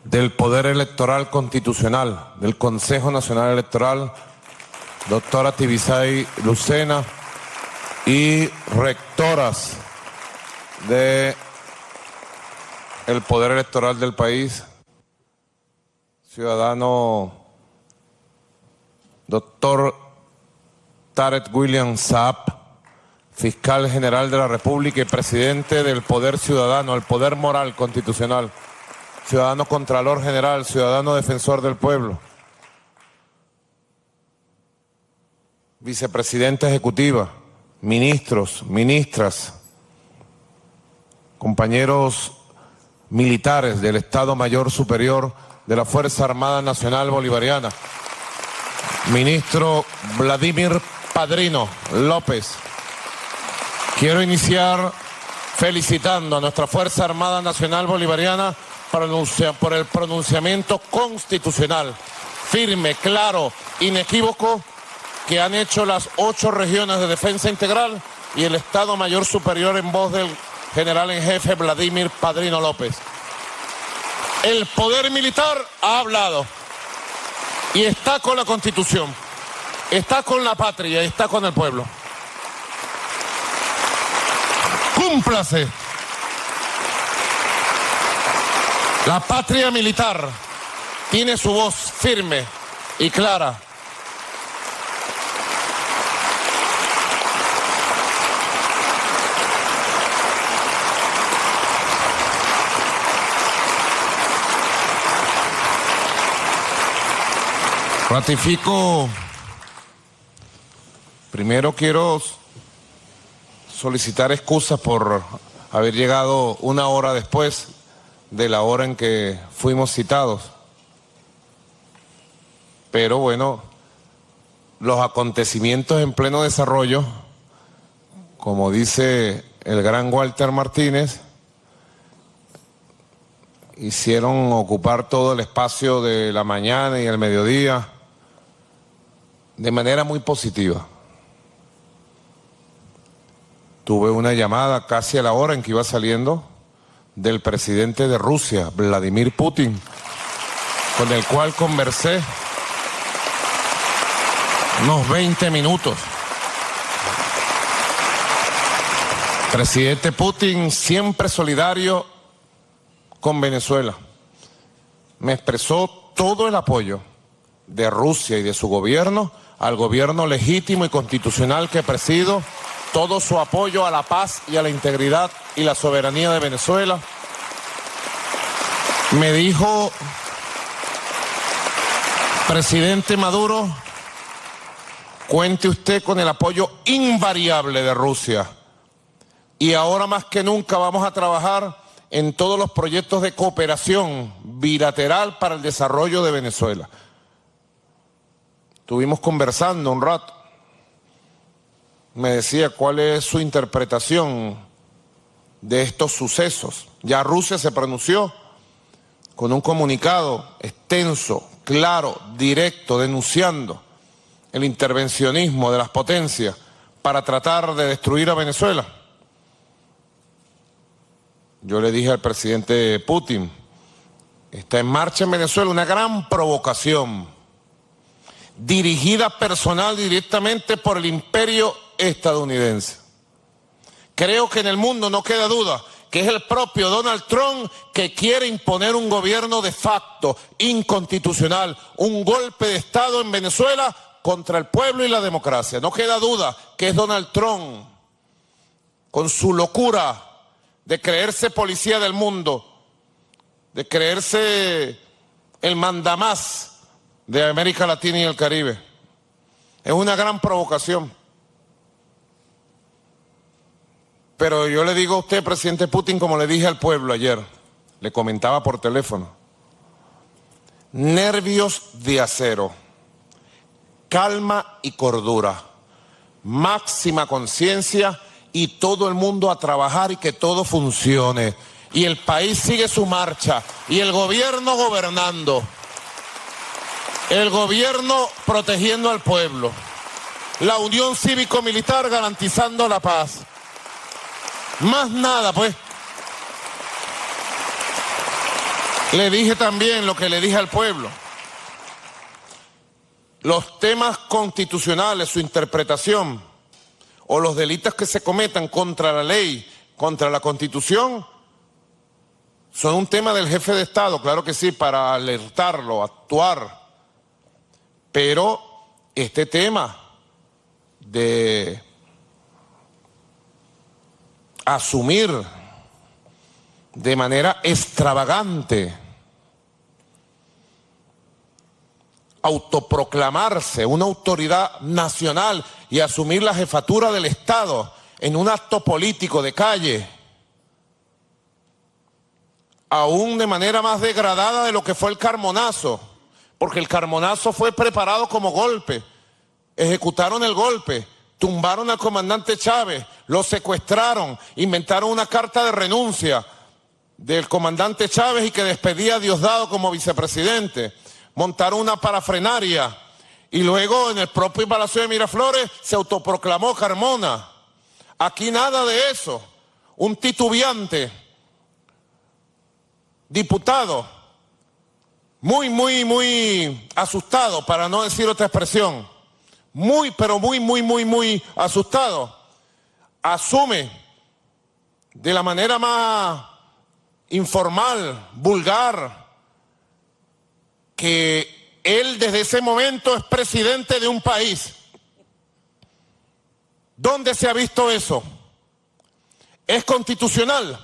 del Poder Electoral Constitucional, del Consejo Nacional Electoral, doctora Tibisay Lucena, y rectoras del Poder Electoral del país, ciudadano doctor Tarek William Saab, fiscal general de la República y presidente del Poder Ciudadano, el Poder Moral Constitucional, ciudadano Contralor General, ciudadano defensor del pueblo, vicepresidenta ejecutiva, ministros, ministras, compañeros militares del Estado Mayor Superior de la Fuerza Armada Nacional Bolivariana, ministro Vladimir Padrino López. Quiero iniciar felicitando a nuestra Fuerza Armada Nacional Bolivariana por el pronunciamiento constitucional, firme, claro, inequívoco, que han hecho las 8 regiones de defensa integral y el Estado Mayor Superior en voz del general en jefe Vladimir Padrino López. El poder militar ha hablado y está con la Constitución, está con la patria y está con el pueblo. ¡Cúmplase! La patria militar tiene su voz firme y clara. Ratifico. Primero quiero solicitar excusas por haber llegado una hora después de la hora en que fuimos citados. Pero bueno, los acontecimientos en pleno desarrollo, como dice el gran Walter Martínez, hicieron ocupar todo el espacio de la mañana y el mediodía de manera muy positiva. Tuve una llamada casi a la hora en que iba saliendo del presidente de Rusia, Vladimir Putin, con el cual conversé unos 20 minutos. Presidente Putin, siempre solidario con Venezuela. Me expresó todo el apoyo de Rusia y de su gobierno al gobierno legítimo y constitucional que presido, todo su apoyo a la paz y a la integridad y la soberanía de Venezuela. Me dijo, presidente Maduro, cuente usted con el apoyo invariable de Rusia y ahora más que nunca vamos a trabajar en todos los proyectos de cooperación bilateral para el desarrollo de Venezuela. Estuvimos conversando un rato. Me decía cuál es su interpretación de estos sucesos. Ya Rusia se pronunció con un comunicado extenso, claro, directo, denunciando el intervencionismo de las potencias para tratar de destruir a Venezuela. Yo le dije al presidente Putin, está en marcha en Venezuela una gran provocación dirigida personal directamente por el imperio estadounidense. Creo que en el mundo no queda duda que es el propio Donald Trump que quiere imponer un gobierno de facto, inconstitucional, un golpe de Estado en Venezuela contra el pueblo y la democracia. No queda duda que es Donald Trump, con su locura de creerse policía del mundo, de creerse el mandamás de América Latina y el Caribe. Es una gran provocación. Pero yo le digo a usted, presidente Putin, como le dije al pueblo ayer, le comentaba por teléfono, nervios de acero, calma y cordura, máxima conciencia y todo el mundo a trabajar y que todo funcione. Y el país sigue su marcha y el gobierno gobernando, el gobierno protegiendo al pueblo, la unión cívico-militar garantizando la paz. Más nada, pues. Le dije también lo que le dije al pueblo. Los temas constitucionales, su interpretación, o los delitos que se cometan contra la ley, contra la Constitución, son un tema del jefe de Estado, claro que sí, para alertarlo, actuar. Pero este tema de asumir de manera extravagante, autoproclamarse una autoridad nacional y asumir la jefatura del Estado en un acto político de calle, aún de manera más degradada de lo que fue el Carmonazo, porque el Carmonazo fue preparado como golpe, ejecutaron el golpe, tumbaron al comandante Chávez, lo secuestraron, inventaron una carta de renuncia del comandante Chávez y que despedía a Diosdado como vicepresidente, montaron una parafrenaria y luego en el propio Palacio de Miraflores se autoproclamó Carmona. Aquí nada de eso, un titubeante diputado, muy asustado, para no decir otra expresión, pero muy asustado, asume de la manera más informal, vulgar, que él desde ese momento es presidente de un país. ¿Dónde se ha visto eso? ¿Es constitucional?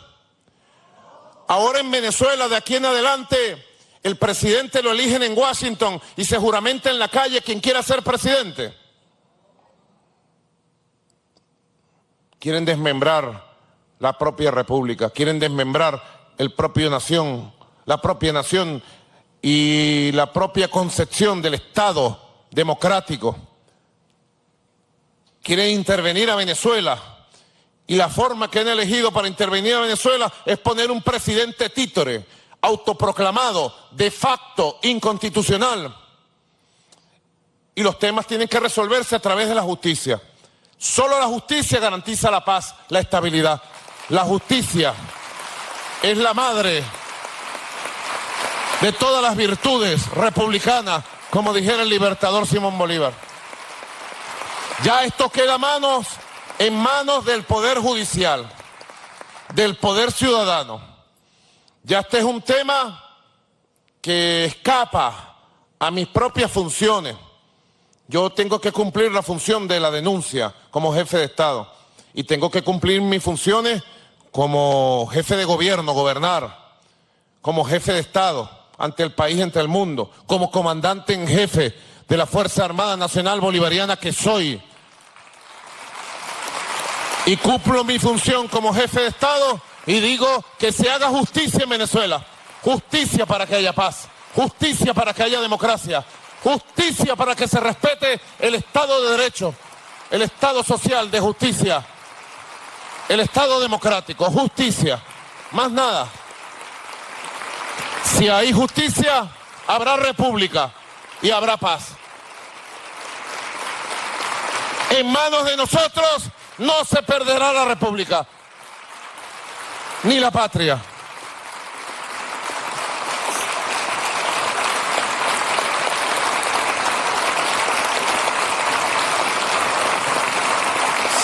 Ahora en Venezuela, de aquí en adelante, el presidente lo eligen en Washington y se juramenta en la calle quien quiera ser presidente. Quieren desmembrar la propia república, quieren desmembrar la propia nación y la propia concepción del Estado democrático. Quieren intervenir a Venezuela y la forma que han elegido para intervenir a Venezuela es poner un presidente títere, autoproclamado, de facto, inconstitucional. Y los temas tienen que resolverse a través de la justicia. Solo la justicia garantiza la paz, la estabilidad. La justicia es la madre de todas las virtudes republicanas, como dijera el libertador Simón Bolívar. Ya esto queda en manos del Poder Judicial, del Poder Ciudadano. Ya este es un tema que escapa a mis propias funciones. Yo tengo que cumplir la función de la denuncia como jefe de Estado y tengo que cumplir mis funciones como jefe de gobierno, gobernar, como jefe de Estado ante el país, ante el mundo, como comandante en jefe de la Fuerza Armada Nacional Bolivariana que soy. Y cumplo mi función como jefe de Estado y digo que se haga justicia en Venezuela. Justicia para que haya paz, justicia para que haya democracia, justicia para que se respete el Estado de Derecho, el Estado social de justicia, el Estado democrático, justicia, más nada. Si hay justicia, habrá república y habrá paz. En manos de nosotros no se perderá la república, ni la patria.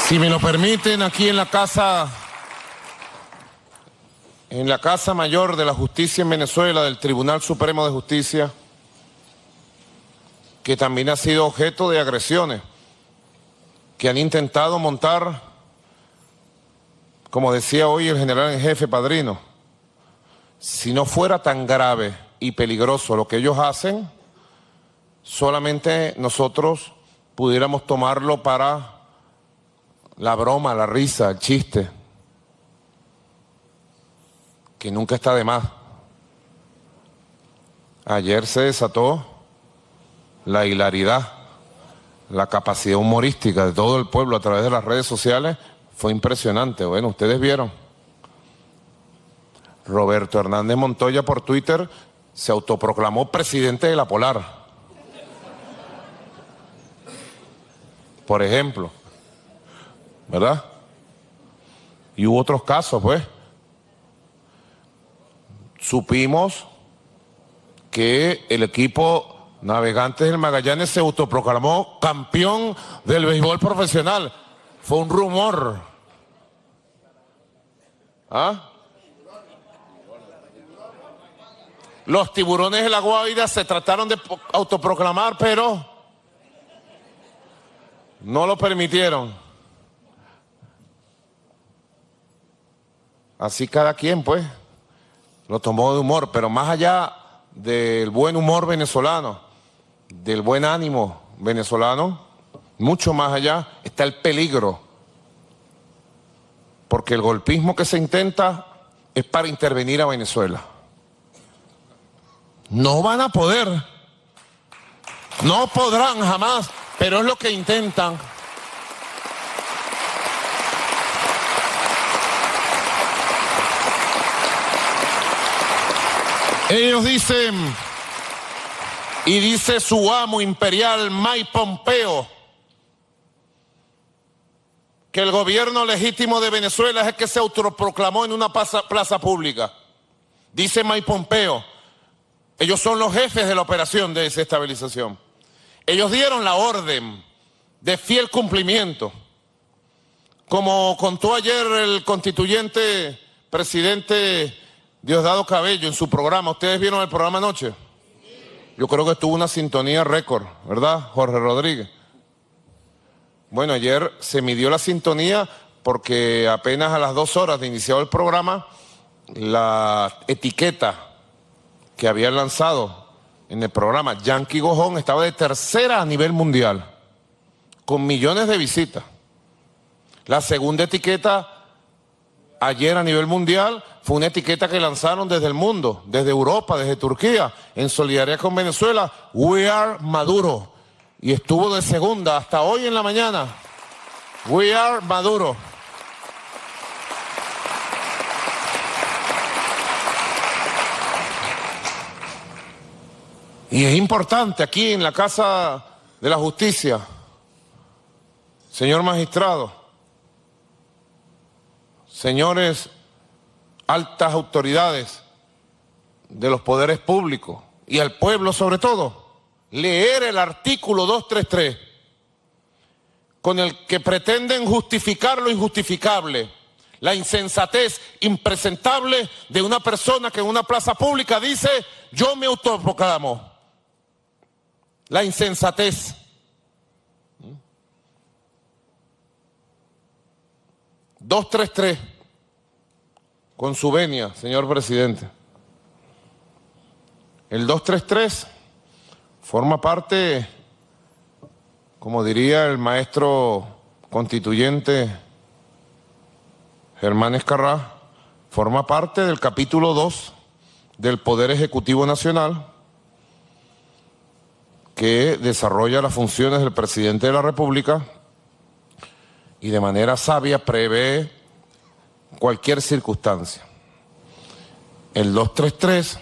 Si me lo permiten, aquí en la Casa Mayor de la Justicia en Venezuela, del Tribunal Supremo de Justicia, que también ha sido objeto de agresiones, que han intentado montar, como decía hoy el general en jefe Padrino, si no fuera tan grave y peligroso lo que ellos hacen, solamente nosotros pudiéramos tomarlo para la broma, la risa, el chiste, que nunca está de más. Ayer se desató la hilaridad, la capacidad humorística de todo el pueblo a través de las redes sociales fue impresionante. Bueno, ustedes vieron. Roberto Hernández Montoya por Twitter se autoproclamó presidente de la Polar. Por ejemplo. ¿Verdad? Y hubo otros casos, pues. Supimos que el equipo Navegantes del Magallanes se autoproclamó campeón del béisbol profesional. Fue un rumor. ¿Ah? Los Tiburones de la Guaira se trataron de autoproclamar, pero no lo permitieron. Así cada quien, pues, lo tomó de humor, pero más allá del buen humor venezolano, del buen ánimo venezolano, mucho más allá está el peligro, porque el golpismo que se intenta es para intervenir a Venezuela. No van a poder, no podrán jamás, pero es lo que intentan. Ellos dicen, y dice su amo imperial Mike Pompeo, que el gobierno legítimo de Venezuela es el que se autoproclamó en una plaza pública. Dice Mike Pompeo, ellos son los jefes de la operación de desestabilización. Ellos dieron la orden de fiel cumplimiento. Como contó ayer el constituyente presidente Diosdado Cabello en su programa. ¿Ustedes vieron el programa anoche? Yo creo que tuvo una sintonía récord, ¿verdad, Jorge Rodríguez? Bueno, ayer se midió la sintonía porque apenas a las 2 horas de iniciado el programa, la etiqueta que habían lanzado en el programa Yankee Gojón estaba de tercera a nivel mundial, con millones de visitas. La segunda etiqueta ayer a nivel mundial fue una etiqueta que lanzaron desde el mundo, desde Europa, desde Turquía, en solidaridad con Venezuela, We Are Maduro. Y estuvo de segunda hasta hoy en la mañana, We Are Maduro. Y es importante aquí en la Casa de la Justicia, señor magistrado, señores altas autoridades de los poderes públicos y al pueblo sobre todo, leer el artículo 233 con el que pretenden justificar lo injustificable, la insensatez impresentable de una persona que en una plaza pública dice, yo me autoproclamo. La insensatez. ...233... con su venia, señor presidente. El 233 forma parte, como diría el maestro constituyente Germán Escarrá, forma parte del capítulo 2 del Poder Ejecutivo Nacional, que desarrolla las funciones del presidente de la República y de manera sabia prevé cualquier circunstancia. El 233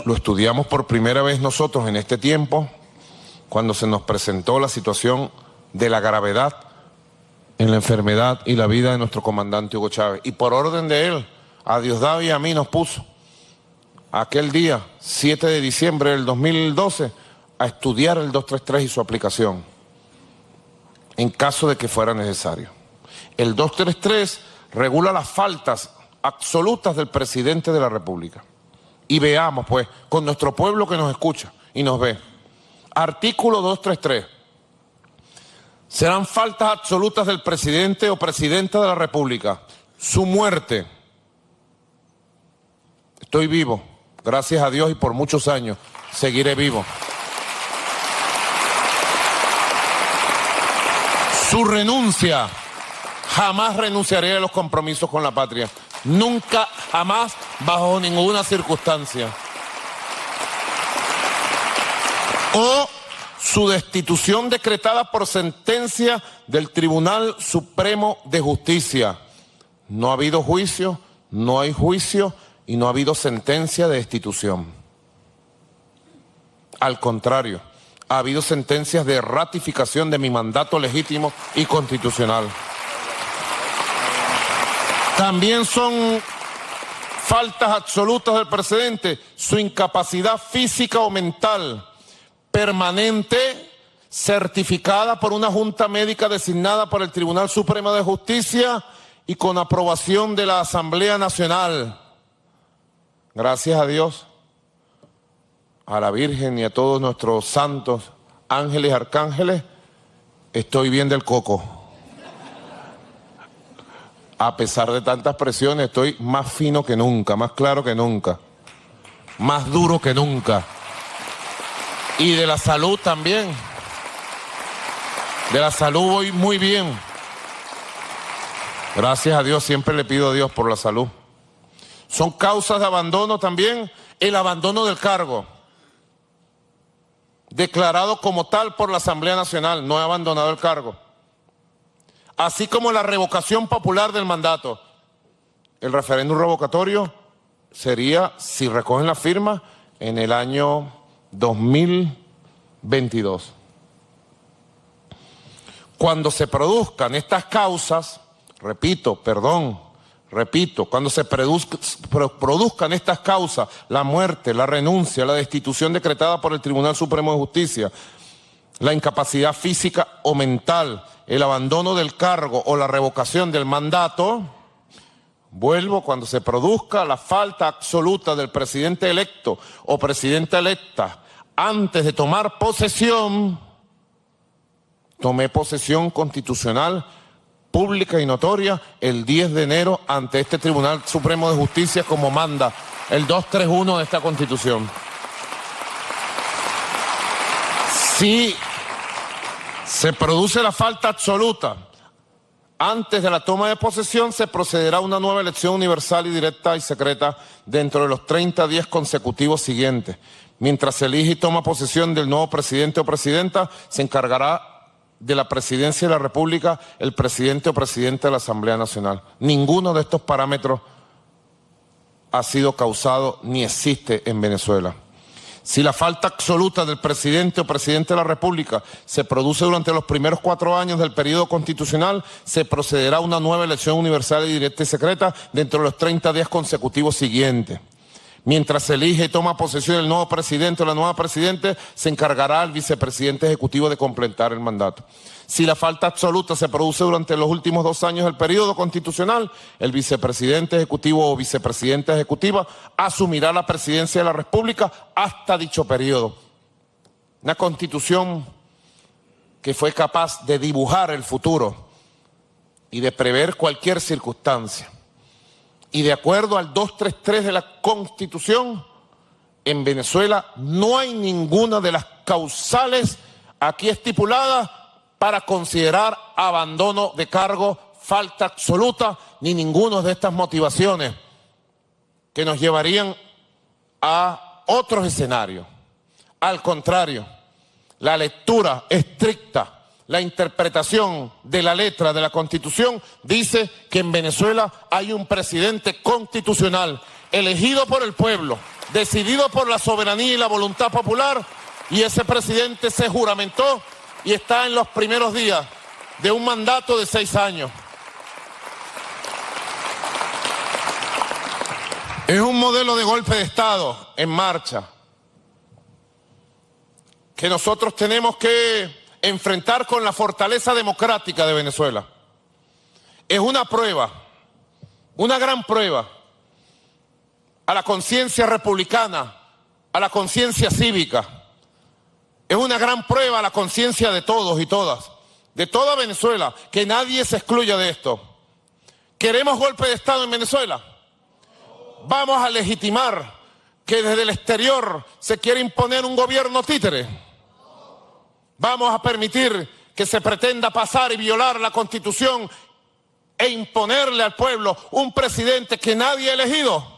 lo estudiamos por primera vez nosotros en este tiempo, cuando se nos presentó la situación de la gravedad en la enfermedad y la vida de nuestro comandante Hugo Chávez. Y por orden de él, a Diosdado y a mí nos puso aquel día, 7 de diciembre del 2012, a estudiar el 233 y su aplicación, en caso de que fuera necesario. El 233 regula las faltas absolutas del presidente de la República. Y veamos, pues, con nuestro pueblo que nos escucha y nos ve. Artículo 233. Serán faltas absolutas del presidente o presidenta de la República. Su muerte. Estoy vivo, gracias a Dios, y por muchos años seguiré vivo. Su renuncia. Jamás renunciaré a los compromisos con la patria. Nunca, jamás, bajo ninguna circunstancia. O su destitución decretada por sentencia del Tribunal Supremo de Justicia. No ha habido juicio, no hay juicio y no ha habido sentencia de destitución. Al contrario, ha habido sentencias de ratificación de mi mandato legítimo y constitucional. También son faltas absolutas del presidente, su incapacidad física o mental permanente, certificada por una junta médica designada por el Tribunal Supremo de Justicia y con aprobación de la Asamblea Nacional. Gracias a Dios, a la Virgen y a todos nuestros santos, ángeles, arcángeles, estoy bien del coco. A pesar de tantas presiones, estoy más fino que nunca, más claro que nunca, más duro que nunca. Y de la salud también. De la salud voy muy bien. Gracias a Dios, siempre le pido a Dios por la salud. Son causas de abandono también el abandono del cargo, declarado como tal por la Asamblea Nacional, no he abandonado el cargo. Así como la revocación popular del mandato. El referéndum revocatorio sería, si recogen la firma, en el año 2022. Cuando se produzcan estas causas, cuando se produzcan estas causas, la muerte, la renuncia, la destitución decretada por el Tribunal Supremo de Justicia, la incapacidad física o mental, el abandono del cargo o la revocación del mandato, cuando se produzca la falta absoluta del presidente electo o presidenta electa antes de tomar posesión, tomé posesión constitucional, pública y notoria el 10 de enero ante este Tribunal Supremo de Justicia como manda el 231 de esta Constitución. Si se produce la falta absoluta antes de la toma de posesión, se procederá a una nueva elección universal y directa y secreta dentro de los 30 días consecutivos siguientes. Mientras se elige y toma posesión del nuevo presidente o presidenta, se encargará de la presidencia de la República el presidente o presidenta de la Asamblea Nacional. Ninguno de estos parámetros ha sido causado ni existe en Venezuela. Si la falta absoluta del presidente o presidente de la República se produce durante los primeros 4 años del periodo constitucional, se procederá a una nueva elección universal y directa y secreta dentro de los 30 días consecutivos siguientes. Mientras se elige y toma posesión el nuevo presidente o la nueva presidente, se encargará al vicepresidente ejecutivo de completar el mandato. Si la falta absoluta se produce durante los últimos 2 años del periodo constitucional, el vicepresidente ejecutivo o vicepresidenta ejecutiva asumirá la presidencia de la República hasta dicho periodo. Una constitución que fue capaz de dibujar el futuro y de prever cualquier circunstancia. Y de acuerdo al 233 de la Constitución, en Venezuela no hay ninguna de las causales aquí estipuladas para considerar abandono de cargo, falta absoluta, ni ninguna de estas motivaciones que nos llevarían a otros escenarios. Al contrario, la lectura estricta, la interpretación de la letra de la Constitución dice que en Venezuela hay un presidente constitucional elegido por el pueblo, decidido por la soberanía y la voluntad popular, y ese presidente se juramentó y está en los primeros días de un mandato de 6 años. Es un modelo de golpe de Estado en marcha que nosotros tenemos que enfrentar con la fortaleza democrática de Venezuela. Es una prueba, una gran prueba a la conciencia republicana, a la conciencia cívica. Es una gran prueba a la conciencia de todos y todas, de toda Venezuela, que nadie se excluya de esto. ¿Queremos golpe de Estado en Venezuela? ¿Vamos a legitimar que desde el exterior se quiere imponer un gobierno títere? ¿Vamos a permitir que se pretenda pasar y violar la Constitución e imponerle al pueblo un presidente que nadie ha elegido?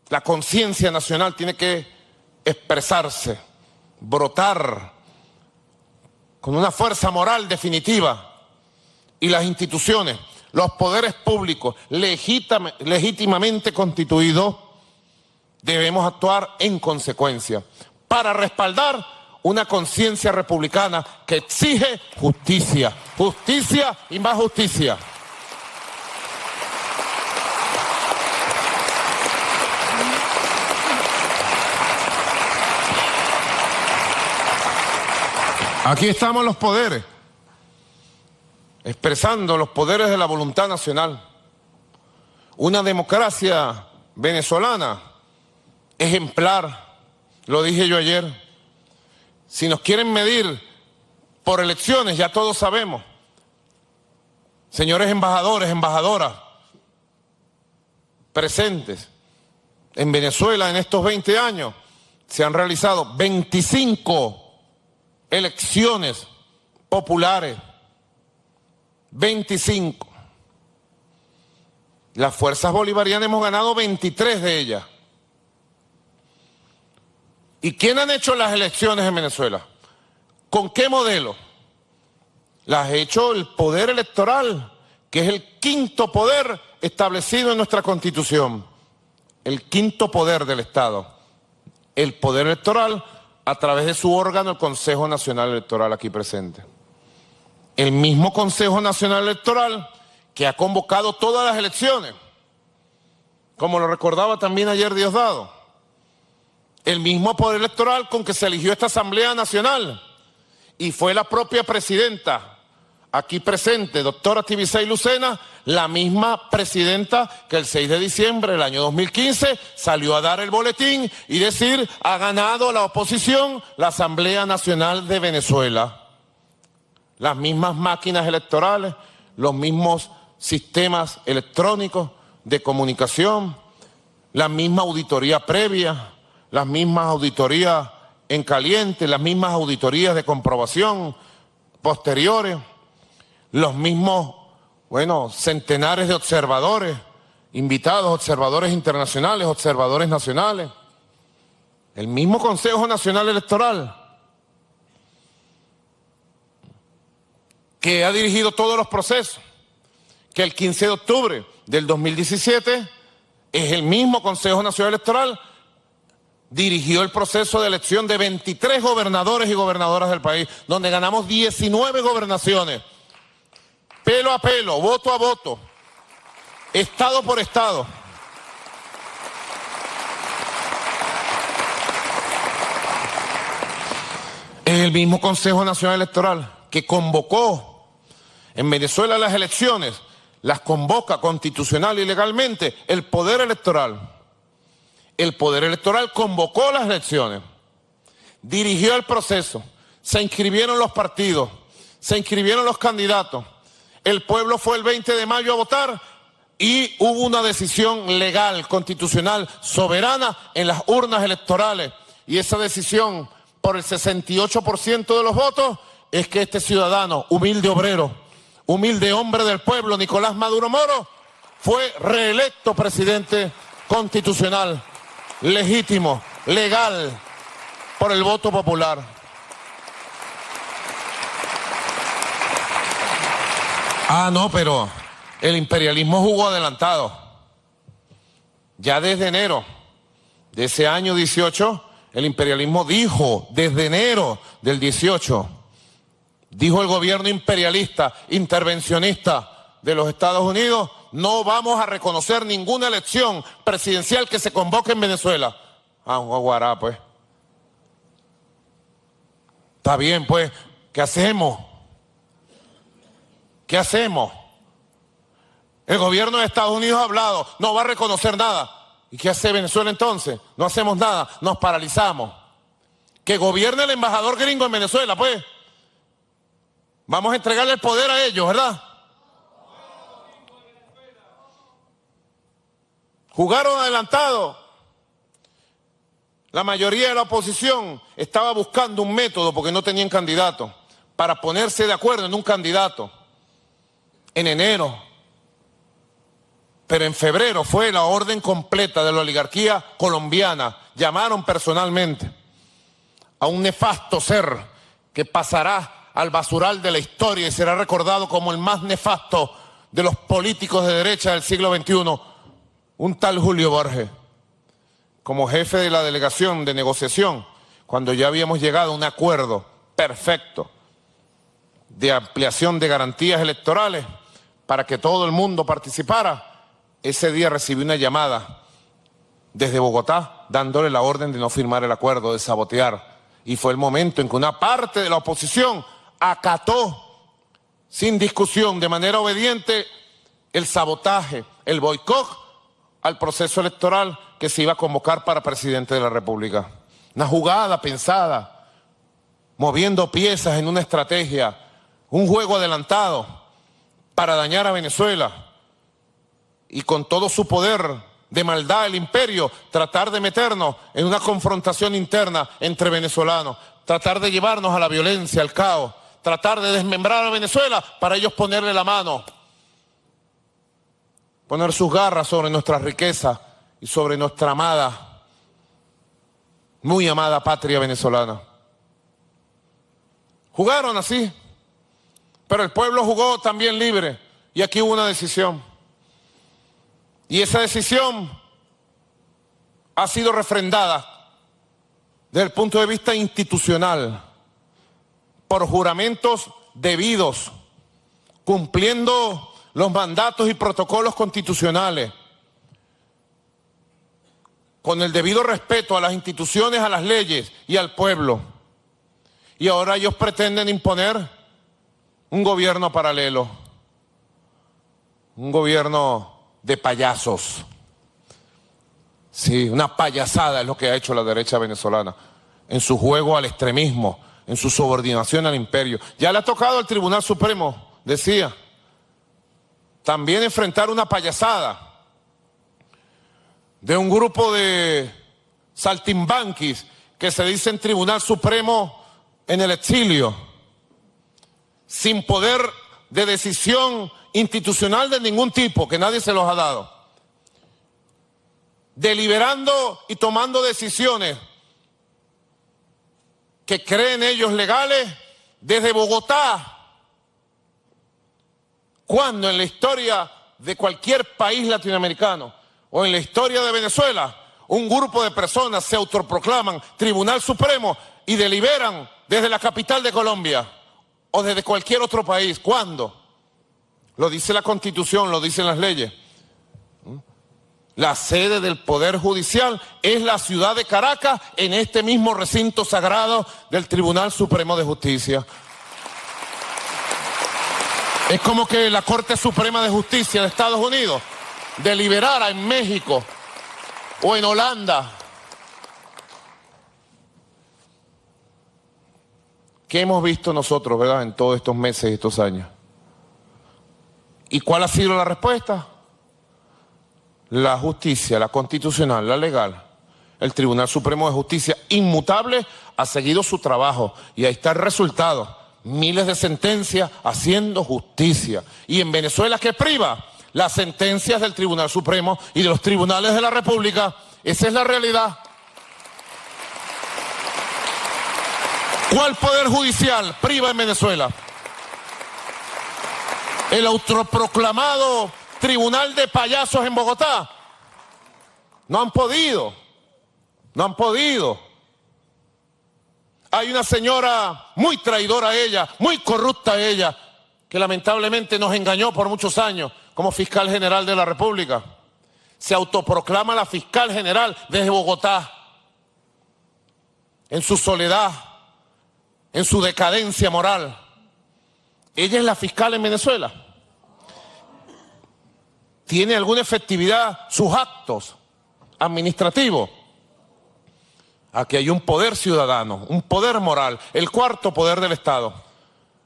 La conciencia nacional tiene que expresarse, brotar con una fuerza moral definitiva, y las instituciones, los poderes públicos legítimamente constituidos, debemos actuar en consecuencia para respaldar una conciencia republicana que exige justicia, justicia y más justicia. Aquí estamos los poderes, expresando los poderes de la voluntad nacional. Una democracia venezolana ejemplar, lo dije yo ayer. Si nos quieren medir por elecciones, ya todos sabemos. Señores embajadores, embajadoras presentes en Venezuela en estos 20 años, se han realizado 25 elecciones populares. 25. Las fuerzas bolivarianas hemos ganado 23 de ellas. ¿Y quién han hecho las elecciones en Venezuela? ¿Con qué modelo? Las ha hecho el poder electoral, que es el quinto poder establecido en nuestra Constitución. El quinto poder del Estado. El poder electoral a través de su órgano, el Consejo Nacional Electoral, aquí presente. El mismo Consejo Nacional Electoral que ha convocado todas las elecciones, como lo recordaba también ayer Diosdado. El mismo poder electoral con que se eligió esta Asamblea Nacional, y fue la propia presidenta, aquí presente, doctora Tibisay Lucena, la misma presidenta que el 6 de diciembre del año 2015 salió a dar el boletín y decir: ha ganado la oposición la Asamblea Nacional de Venezuela. Las mismas máquinas electorales, los mismos sistemas electrónicos de comunicación, la misma auditoría previa, las mismas auditorías en caliente, las mismas auditorías de comprobación posteriores, los mismos, centenares de observadores, invitados, observadores internacionales, observadores nacionales, el mismo Consejo Nacional Electoral, que ha dirigido todos los procesos, que el 15 de octubre del 2017 es el mismo Consejo Nacional Electoral, dirigió el proceso de elección de 23 gobernadores y gobernadoras del país, donde ganamos 19 gobernaciones, pelo a pelo, voto a voto, estado por estado. Es el mismo Consejo Nacional Electoral que convocó en Venezuela las elecciones, las convoca constitucional y legalmente el poder electoral. El poder electoral convocó las elecciones, dirigió el proceso, se inscribieron los partidos, se inscribieron los candidatos. El pueblo fue el 20 de mayo a votar y hubo una decisión legal, constitucional, soberana en las urnas electorales. Y esa decisión, por el 68% de los votos, es que este ciudadano, humilde obrero, humilde hombre del pueblo, Nicolás Maduro Moro, fue reelecto presidente constitucional, legítimo, legal, por el voto popular. No, pero el imperialismo jugó adelantado. Ya desde enero de ese año 18, el imperialismo dijo, desde enero del 18, dijo el gobierno imperialista, intervencionista de los Estados Unidos: no vamos a reconocer ninguna elección presidencial que se convoque en Venezuela. Guará, pues. Está bien, pues. ¿Qué hacemos? ¿Qué hacemos? El gobierno de Estados Unidos ha hablado, no va a reconocer nada. ¿Y qué hace Venezuela entonces? No hacemos nada, nos paralizamos. Que gobierne el embajador gringo en Venezuela, pues. Vamos a entregarle el poder a ellos, ¿verdad? Jugaron adelantado. La mayoría de la oposición estaba buscando un método, porque no tenían candidato, para ponerse de acuerdo en un candidato en enero. Pero en febrero fue la orden completa de la oligarquía colombiana. Llamaron personalmente a un nefasto ser que pasará al basural de la historia y será recordado como el más nefasto de los políticos de derecha del siglo XXI, un tal Julio Borges, como jefe de la delegación de negociación, cuando ya habíamos llegado a un acuerdo perfecto de ampliación de garantías electorales para que todo el mundo participara. Ese día recibí una llamada desde Bogotá dándole la orden de no firmar el acuerdo, de sabotear Y fue el momento en que una parte de la oposición acató sin discusión, de manera obediente, el sabotaje, el boicot al proceso electoral que se iba a convocar para presidente de la República. Una jugada pensada, moviendo piezas en una estrategia, un juego adelantado para dañar a Venezuela y con todo su poder de maldad, el imperio, tratar de meternos en una confrontación interna entre venezolanos, tratar de llevarnos a la violencia, al caos, tratar de desmembrar a Venezuela para ellos ponerle la mano, poner sus garras sobre nuestra riqueza y sobre nuestra amada, muy amada patria venezolana. Jugaron así, pero el pueblo jugó también libre y aquí hubo una decisión. Y esa decisión ha sido refrendada desde el punto de vista institucional por juramentos debidos, cumpliendo los mandatos y protocolos constitucionales, con el debido respeto a las instituciones, a las leyes y al pueblo. Y ahora ellos pretenden imponer un gobierno paralelo, un gobierno de payasos. Sí, una payasada es lo que ha hecho la derecha venezolana en su juego al extremismo, en su subordinación al imperio. Ya le ha tocado al Tribunal Supremo, decía, también enfrentar una payasada de un grupo de saltimbanquis que se dicen Tribunal Supremo en el exilio, sin poder de decisión institucional de ningún tipo, que nadie se los ha dado, deliberando y tomando decisiones que creen ellos legales desde Bogotá, cuando en la historia de cualquier país latinoamericano o en la historia de Venezuela, un grupo de personas se autoproclaman Tribunal Supremo y deliberan desde la capital de Colombia o desde cualquier otro país. ¿Cuándo? Lo dice la Constitución, lo dicen las leyes. La sede del Poder Judicial es la ciudad de Caracas, en este mismo recinto sagrado del Tribunal Supremo de Justicia. Es como que la Corte Suprema de Justicia de Estados Unidos deliberara en México o en Holanda. ¿Qué hemos visto nosotros, verdad, en todos estos meses y estos años? ¿Y cuál ha sido la respuesta? La justicia, la constitucional, la legal, el Tribunal Supremo de Justicia, inmutable, ha seguido su trabajo. Y ahí está el resultado. Miles de sentencias haciendo justicia. Y en Venezuela, ¿qué priva? Las sentencias del Tribunal Supremo y de los tribunales de la República. Esa es la realidad. ¿Cuál poder judicial priva en Venezuela? El autoproclamado Tribunal de Payasos en Bogotá. No han podido. No han podido. Hay una señora muy traidora ella, muy corrupta ella, que lamentablemente nos engañó por muchos años como fiscal general de la República. Se autoproclama la fiscal general desde Bogotá, en su soledad, en su decadencia moral. Ella es la fiscal en Venezuela. ¿Tiene alguna efectividad sus actos administrativos? Aquí hay un poder ciudadano, un poder moral, el cuarto poder del Estado.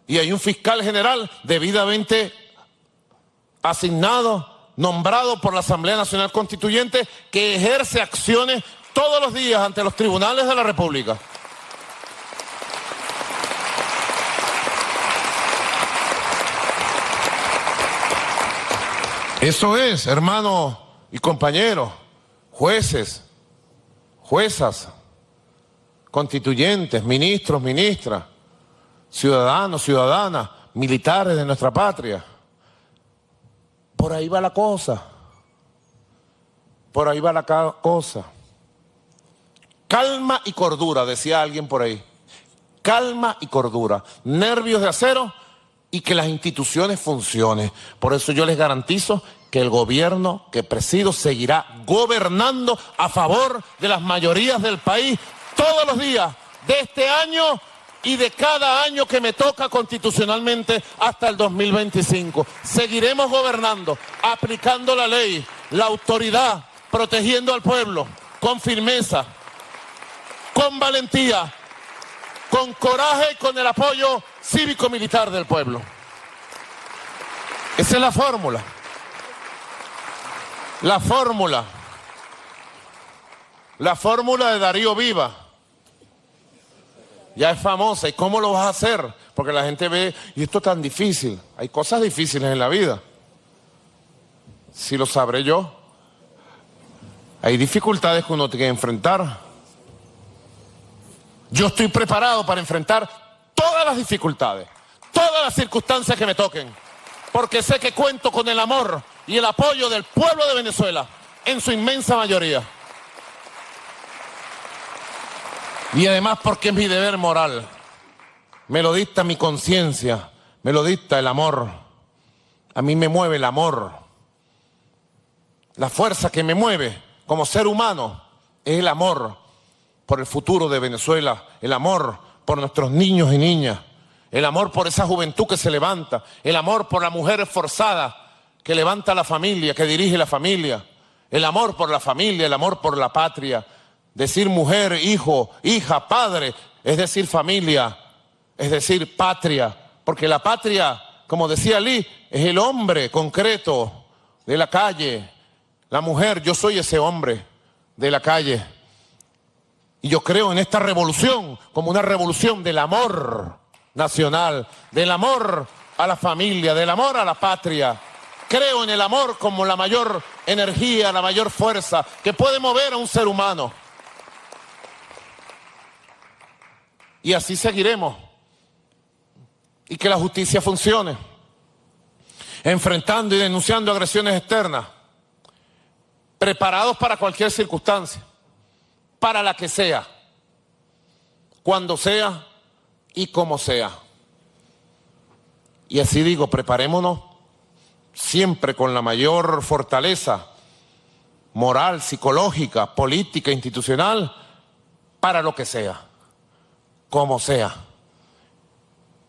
Y hay un fiscal general debidamente asignado, nombrado por la Asamblea Nacional Constituyente, que ejerce acciones todos los días ante los tribunales de la República. Eso es, hermanos y compañeros, jueces, juezas, constituyentes, ministros, ministras, ciudadanos, ciudadanas, militares de nuestra patria. Por ahí va la cosa. Por ahí va la cosa. Calma y cordura, decía alguien por ahí. Calma y cordura. Nervios de acero y que las instituciones funcionen. Por eso yo les garantizo que el gobierno que presido seguirá gobernando a favor de las mayorías del país todos los días, de este año y de cada año que me toca constitucionalmente hasta el 2025. Seguiremos gobernando, aplicando la ley, la autoridad, protegiendo al pueblo, con firmeza, con valentía, con coraje y con el apoyo cívico-militar del pueblo. Esa es la fórmula. La fórmula de Darío Viva. Ya es famosa. ¿Y cómo lo vas a hacer? Porque la gente ve, y esto es tan difícil. Hay cosas difíciles en la vida. Si lo sabré yo. Hay dificultades que uno tiene que enfrentar. Yo estoy preparado para enfrentar todas las dificultades, todas las circunstancias que me toquen, porque sé que cuento con el amor y el apoyo del pueblo de Venezuela, en su inmensa mayoría. Y además porque es mi deber moral. Me lo dicta mi conciencia, me lo dicta el amor. A mí me mueve el amor. La fuerza que me mueve como ser humano es el amor por el futuro de Venezuela, el amor por nuestros niños y niñas, el amor por esa juventud que se levanta, el amor por la mujer esforzada que levanta la familia, que dirige la familia, el amor por la familia, el amor por la patria. Decir mujer, hijo, hija, padre, es decir familia, es decir patria, porque la patria, como decía Lee, es el hombre concreto de la calle. La mujer, yo soy ese hombre de la calle. Y yo creo en esta revolución como una revolución del amor nacional, del amor a la familia, del amor a la patria. Creo en el amor como la mayor energía, la mayor fuerza que puede mover a un ser humano. Y así seguiremos. Y que la justicia funcione. Enfrentando y denunciando agresiones externas. Preparados para cualquier circunstancia. Para la que sea. Cuando sea y como sea. Y así digo, preparémonos siempre con la mayor fortaleza moral, psicológica, política, institucional, para lo que sea, como sea.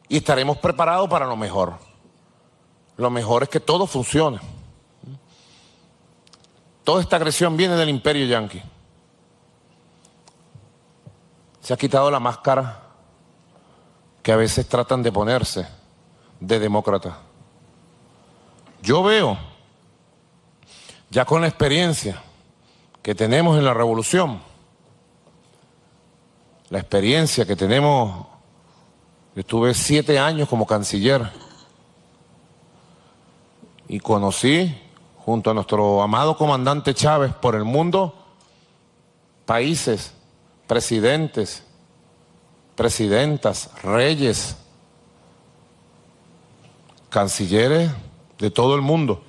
Y estaremos preparados para lo mejor. Lo mejor es que todo funcione. Toda esta agresión viene del imperio yanqui. Se ha quitado la máscara que a veces tratan de ponerse de demócrata. Yo veo, ya con la experiencia que tenemos en la revolución, la experiencia que tenemos, yo estuve 7 años como canciller y conocí, junto a nuestro amado comandante Chávez, por el mundo, países, presidentes, presidentas, reyes, cancilleres de todo el mundo.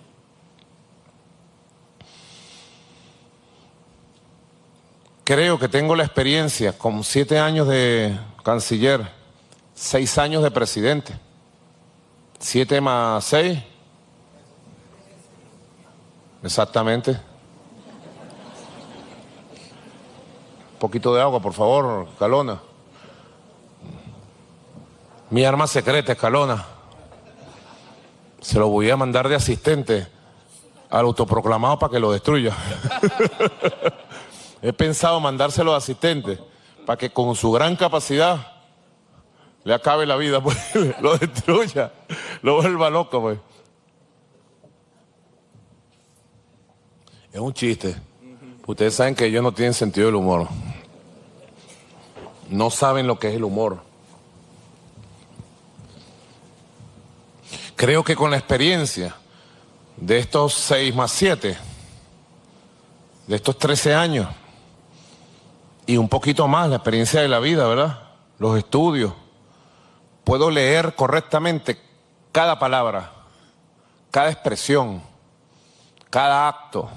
Creo que tengo la experiencia con 7 años de canciller, 6 años de presidente. 7 más 6. Exactamente. Un poquito de agua, por favor, Escalona. Mi arma secreta, Escalona. Se lo voy a mandar de asistente al autoproclamado para que lo destruya. He pensado mandárselo de asistente para que con su gran capacidad le acabe la vida, pues, lo destruya, lo vuelva loco, pues. Es un chiste. Ustedes saben que ellos no tienen sentido del humor. No saben lo que es el humor. Creo que con la experiencia de estos 6 más 7, de estos 13 años, y un poquito más, la experiencia de la vida, ¿verdad? Los estudios, puedo leer correctamente cada palabra, cada expresión, cada acto.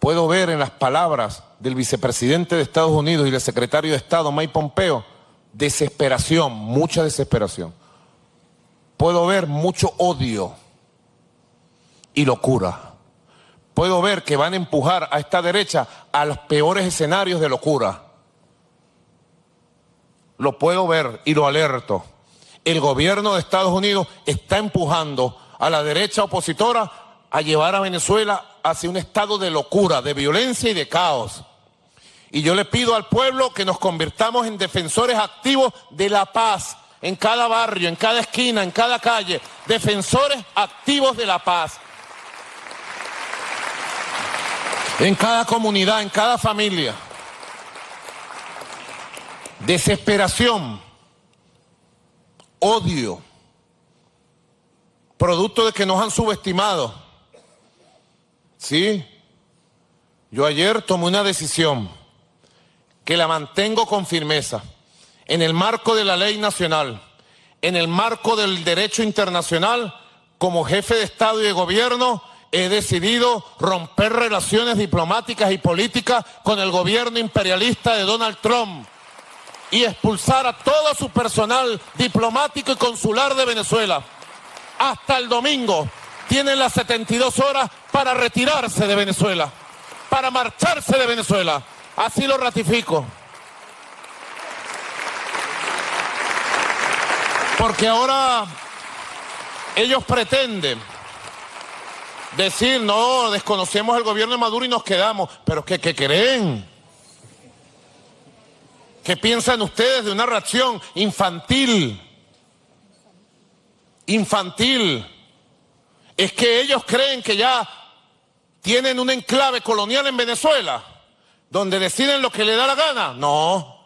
Puedo ver en las palabras del vicepresidente de Estados Unidos y del secretario de Estado, Mike Pompeo, desesperación, mucha desesperación. Puedo ver mucho odio y locura. Puedo ver que van a empujar a esta derecha a los peores escenarios de locura. lo puedo ver y lo alerto. El gobierno de Estados Unidos está empujando a la derecha opositora a llevar a Venezuela hacia un estado de locura, de violencia y de caos. Y yo le pido al pueblo que nos convirtamos en defensores activos de la paz, en cada barrio, en cada esquina, en cada calle, defensores activos de la paz. En cada comunidad, en cada familia. Desesperación, odio, producto de que nos han subestimado. Sí, yo ayer tomé una decisión que la mantengo con firmeza, en el marco de la ley nacional, en el marco del derecho internacional. Como jefe de Estado y de Gobierno, he decidido romper relaciones diplomáticas y políticas con el gobierno imperialista de Donald Trump y expulsar a todo su personal diplomático y consular de Venezuela. Hasta el domingo tienen las 72 horas para retirarse de Venezuela, para marcharse de Venezuela. Así lo ratifico. Porque ahora ellos pretenden decir, no, desconocemos el gobierno de Maduro y nos quedamos. Pero ¿qué creen? ¿Qué piensan ustedes de una reacción infantil? Infantil. Es que ellos creen que ya tienen un enclave colonial en Venezuela, donde deciden lo que les da la gana. No.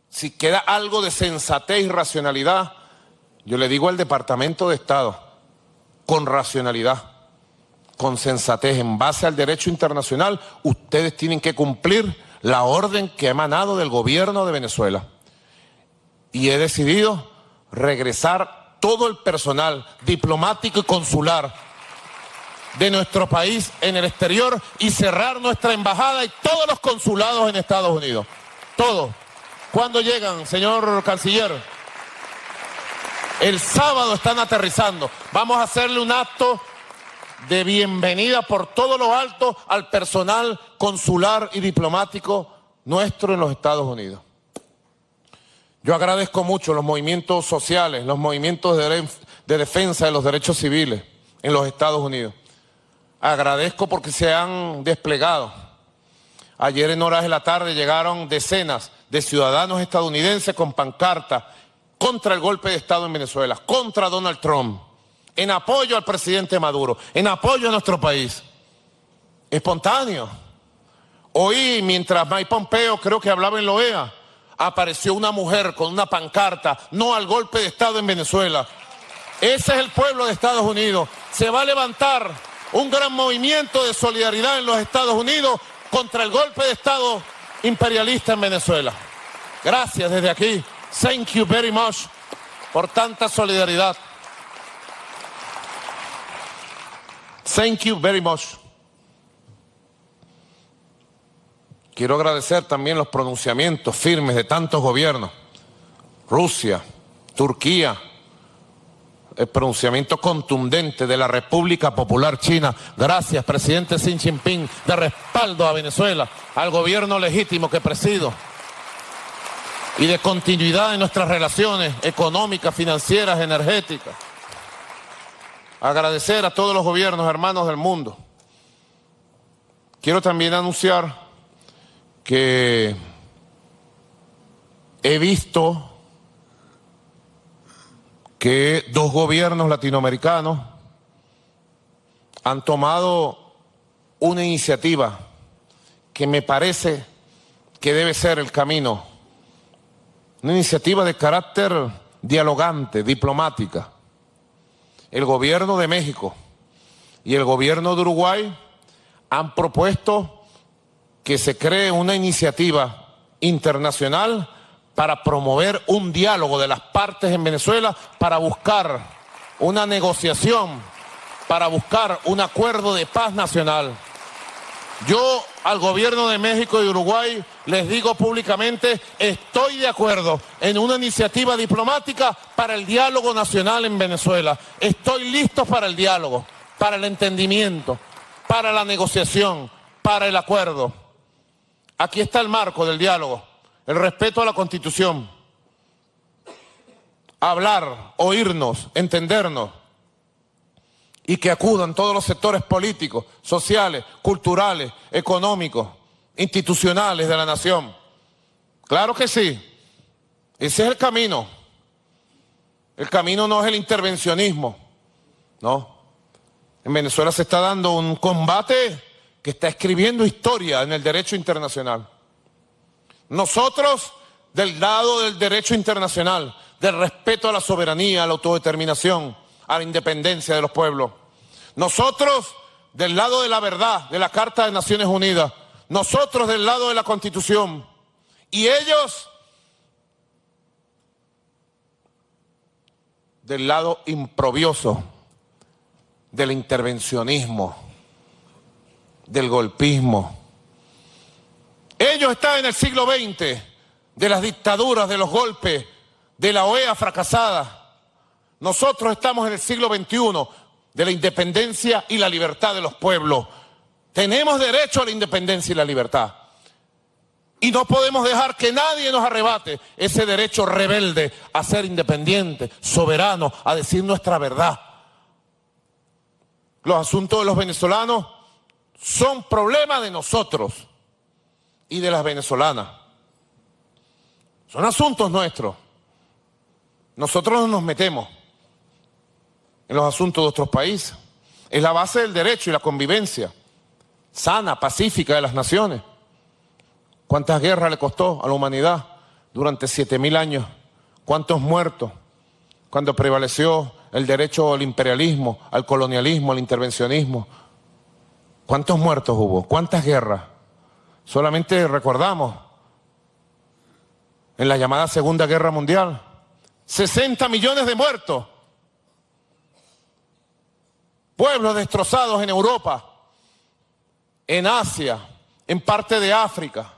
Si queda algo de sensatez y racionalidad, yo le digo al Departamento de Estado, con racionalidad, con sensatez, en base al derecho internacional, ustedes tienen que cumplir la orden que ha emanado del gobierno de Venezuela. Y he decidido regresar todo el personal diplomático y consular de nuestro país en el exterior y cerrar nuestra embajada y todos los consulados en Estados Unidos. Todos. ¿Cuándo llegan, señor canciller? El sábado están aterrizando. Vamos a hacerle un acto de bienvenida por todo lo alto al personal consular y diplomático nuestro en los Estados Unidos. Yo agradezco mucho los movimientos sociales, los movimientos de defensa de los derechos civiles en los Estados Unidos. Agradezco porque se han desplegado. Ayer en horas de la tarde llegaron decenas de ciudadanos estadounidenses con pancartas contra el golpe de Estado en Venezuela, contra Donald Trump, en apoyo al presidente Maduro, en apoyo a nuestro país. Espontáneo. Hoy, mientras Mike Pompeo, creo que hablaba en la OEA, apareció una mujer con una pancarta, no al golpe de Estado en Venezuela. Ese es el pueblo de Estados Unidos. Se va a levantar un gran movimiento de solidaridad en los Estados Unidos contra el golpe de Estado imperialista en Venezuela. Gracias desde aquí. Thank you very much por tanta solidaridad. Thank you very much. Quiero agradecer también los pronunciamientos firmes de tantos gobiernos. Rusia, Turquía, el pronunciamiento contundente de la República Popular China. Gracias, presidente Xi Jinping, de respaldo a Venezuela, al gobierno legítimo que presido, y de continuidad en nuestras relaciones económicas, financieras, energéticas. Agradecer a todos los gobiernos hermanos del mundo. Quiero también anunciar que he visto que dos gobiernos latinoamericanos han tomado una iniciativa que me parece que debe ser el camino, una iniciativa de carácter dialogante, diplomática. El gobierno de México y el gobierno de Uruguay han propuesto que se cree una iniciativa internacional para promover un diálogo de las partes en Venezuela, para buscar una negociación, para buscar un acuerdo de paz nacional. Yo al gobierno de México y Uruguay les digo públicamente, estoy de acuerdo en una iniciativa diplomática para el diálogo nacional en Venezuela. Estoy listo para el diálogo, para el entendimiento, para la negociación, para el acuerdo. Aquí está el marco del diálogo. el respeto a la Constitución, hablar, oírnos, entendernos, y que acudan todos los sectores políticos, sociales, culturales, económicos, institucionales de la nación. Claro que sí, ese es el camino. El camino no es el intervencionismo, no. En Venezuela se está dando un combate que está escribiendo historia en el derecho internacional. Nosotros, del lado del derecho internacional, del respeto a la soberanía, a la autodeterminación, a la independencia de los pueblos. Nosotros, del lado de la verdad, de la Carta de Naciones Unidas. Nosotros, del lado de la Constitución. Y ellos, del lado improbioso, del intervencionismo, del golpismo. Ellos están en el siglo XX, de las dictaduras, de los golpes, de la OEA fracasada. Nosotros estamos en el siglo XXI, de la independencia y la libertad de los pueblos. Tenemos derecho a la independencia y la libertad. Y no podemos dejar que nadie nos arrebate ese derecho rebelde a ser independiente, soberano, a decir nuestra verdad. Los asuntos de los venezolanos son problema de nosotros y de las venezolanas. Son asuntos nuestros. Nosotros no nos metemos en los asuntos de otros países. Es la base del derecho y la convivencia sana, pacífica de las naciones. ¿Cuántas guerras le costó a la humanidad durante 7.000 años? ¿Cuántos muertos cuando prevaleció el derecho al imperialismo, al colonialismo, al intervencionismo? ¿Cuántos muertos hubo? ¿Cuántas guerras? Solamente recordamos en la llamada Segunda Guerra Mundial, 60 millones de muertos. Pueblos destrozados en Europa, en Asia, en parte de África.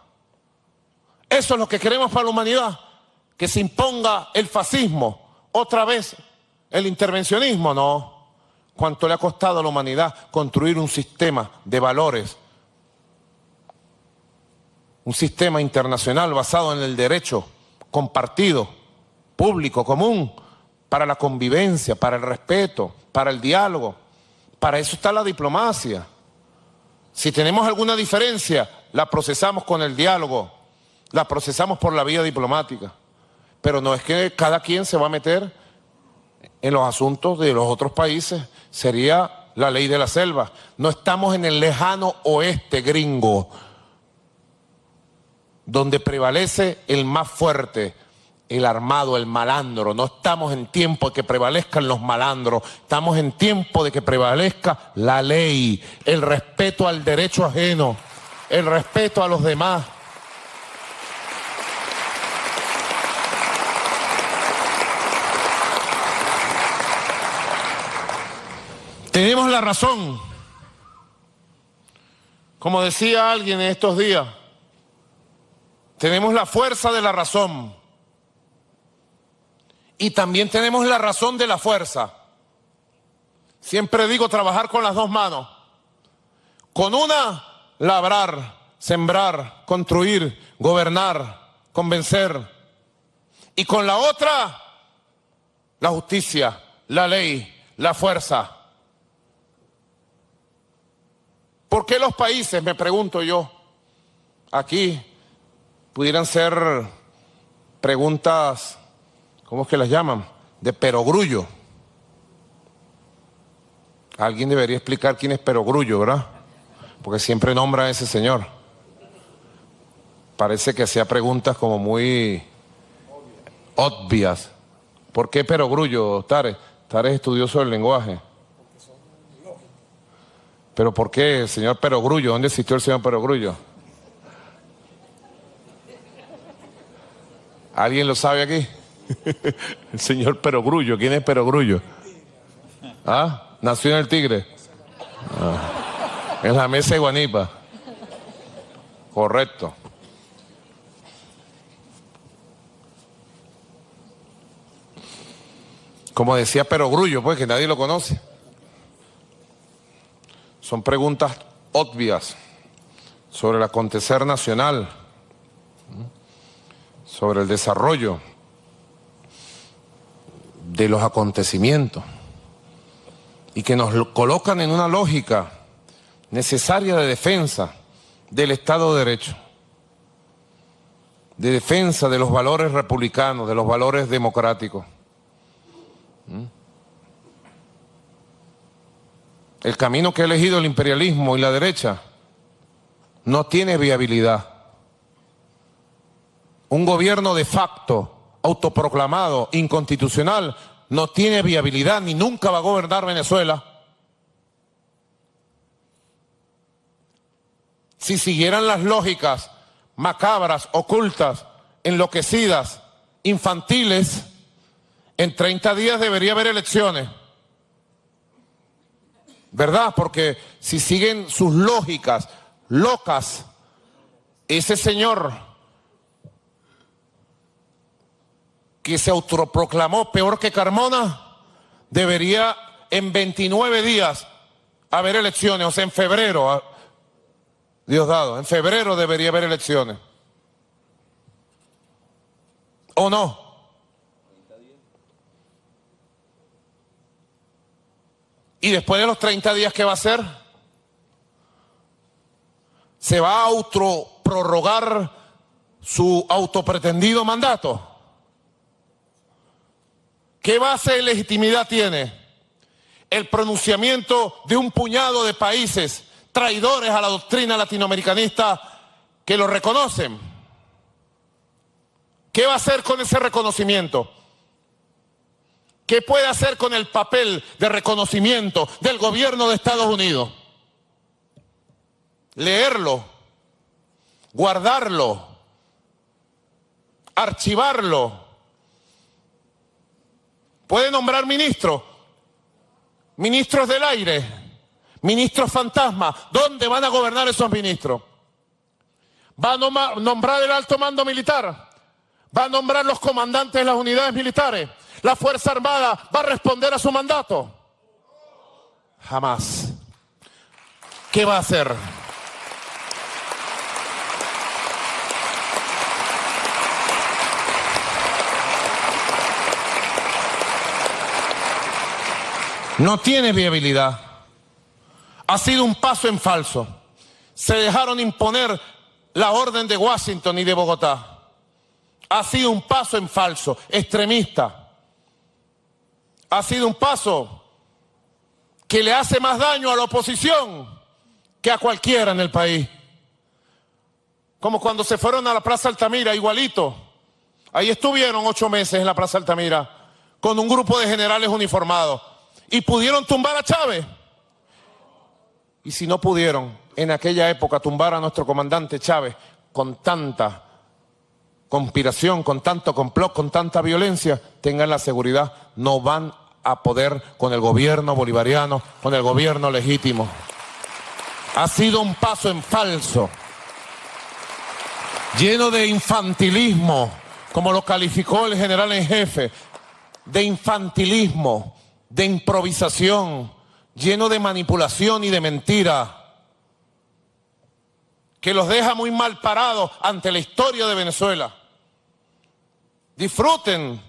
Eso es lo que queremos para la humanidad, que se imponga el fascismo, otra vez el intervencionismo, no. ¿Cuánto le ha costado a la humanidad construir un sistema de valores? Un sistema internacional basado en el derecho compartido, público, común, para la convivencia, para el respeto, para el diálogo. Para eso está la diplomacia. Si tenemos alguna diferencia, la procesamos con el diálogo, la procesamos por la vía diplomática. Pero no es que cada quien se va a meter en los asuntos de los otros países. Sería la ley de la selva. No estamos en el lejano oeste gringo, donde prevalece el más fuerte, el armado, el malandro. No estamos en tiempo de que prevalezcan los malandros, estamos en tiempo de que prevalezca la ley, el respeto al derecho ajeno, el respeto a los demás. Tenemos la razón. Como decía alguien en estos días, tenemos la fuerza de la razón. Y también tenemos la razón de la fuerza. Siempre digo trabajar con las dos manos. Con una, labrar, sembrar, construir, gobernar, convencer. Y con la otra, la justicia, la ley, la fuerza. ¿Por qué los países, me pregunto yo, aquí pudieran ser preguntas, ¿cómo es que las llaman? De perogrullo. Alguien debería explicar quién es perogrullo, ¿verdad? Porque siempre nombra a ese señor. Parece que hacía preguntas como muy obvias. ¿Por qué perogrullo, Tares? Tares es estudioso del lenguaje. ¿Pero por qué, señor Perogrullo? ¿Dónde existió el señor Perogrullo? ¿Alguien lo sabe aquí? El señor Perogrullo. ¿Quién es Perogrullo? ¿Ah? Nació en el Tigre. Ah. En la mesa de Guanipa. Correcto. Como decía Perogrullo, pues, que nadie lo conoce. Son preguntas obvias sobre el acontecer nacional. sobre el desarrollo de los acontecimientos y que nos colocan en una lógica necesaria de defensa del Estado de Derecho, de defensa de los valores republicanos, de los valores democráticos. El camino que ha elegido el imperialismo y la derecha no tiene viabilidad. Un gobierno de facto, autoproclamado, inconstitucional, no tiene viabilidad ni nunca va a gobernar Venezuela. Si siguieran las lógicas macabras, ocultas, enloquecidas, infantiles, en 30 días debería haber elecciones. ¿Verdad? Porque si siguen sus lógicas locas, ese señor que se autoproclamó peor que Carmona, debería en 29 días haber elecciones, o sea, en febrero, Diosdado, en febrero debería haber elecciones. ¿O no? ¿Y después de los 30 días qué va a hacer? ¿Se va a autoprorrogar su autopretendido mandato? ¿Qué base de legitimidad tiene el pronunciamiento de un puñado de países traidores a la doctrina latinoamericanista que lo reconocen? ¿Qué va a hacer con ese reconocimiento? ¿Qué puede hacer con el papel de reconocimiento del gobierno de Estados Unidos? Leerlo, guardarlo, archivarlo. Puede nombrar ministros, ministros del aire, ministros fantasma. ¿Dónde van a gobernar esos ministros? ¿Va a nombrar el alto mando militar? ¿Va a nombrar los comandantes de las unidades militares? ¿La Fuerza Armada va a responder a su mandato? Jamás. ¿Qué va a hacer? No tiene viabilidad. Ha sido un paso en falso. Se dejaron imponer la orden de Washington y de Bogotá. Ha sido un paso en falso, extremista. Ha sido un paso que le hace más daño a la oposición que a cualquiera en el país. Como cuando se fueron a la Plaza Altamira, igualito. Ahí estuvieron 8 meses en la Plaza Altamira con un grupo de generales uniformados y pudieron tumbar a Chávez. Y si no pudieron en aquella época tumbar a nuestro comandante Chávez con tanta conspiración, con tanto complot, con tanta violencia, tengan la seguridad, no van a poder con el gobierno bolivariano, con el gobierno legítimo. Ha sido un paso en falso, lleno de infantilismo, como lo calificó el general en jefe, de infantilismo, de improvisación, lleno de manipulación y de mentira, que los deja muy mal parados ante la historia de Venezuela. Disfruten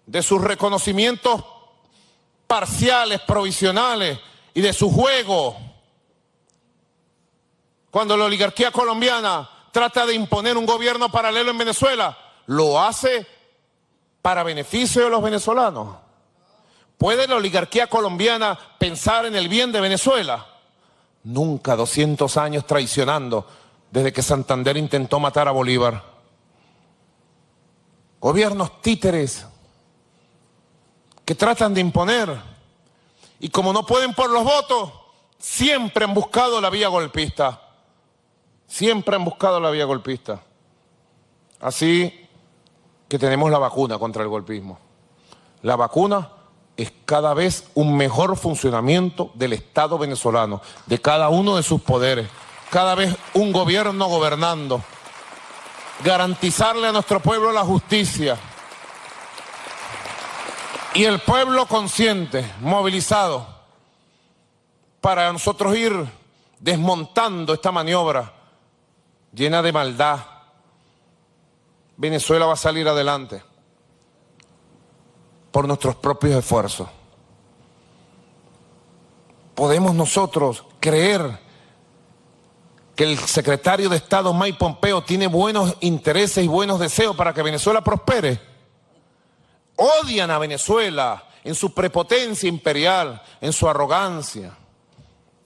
de sus reconocimientos parciales, provisionales y de su juego. Cuando la oligarquía colombiana trata de imponer un gobierno paralelo en Venezuela, lo hace para beneficio de los venezolanos. ¿Puede la oligarquía colombiana pensar en el bien de Venezuela? Nunca, 200 años traicionando desde que Santander intentó matar a Bolívar. Gobiernos títeres que tratan de imponer y como no pueden por los votos, siempre han buscado la vía golpista. Siempre han buscado la vía golpista. Así que tenemos la vacuna contra el golpismo. La vacuna es cada vez un mejor funcionamiento del Estado venezolano, de cada uno de sus poderes, cada vez un gobierno gobernando, garantizarle a nuestro pueblo la justicia y el pueblo consciente, movilizado, para nosotros ir desmontando esta maniobra llena de maldad, Venezuela va a salir adelante por nuestros propios esfuerzos. ¿Podemos nosotros creer que el secretario de Estado Mike Pompeo tiene buenos intereses y buenos deseos para que Venezuela prospere? Odian a Venezuela en su prepotencia imperial, en su arrogancia.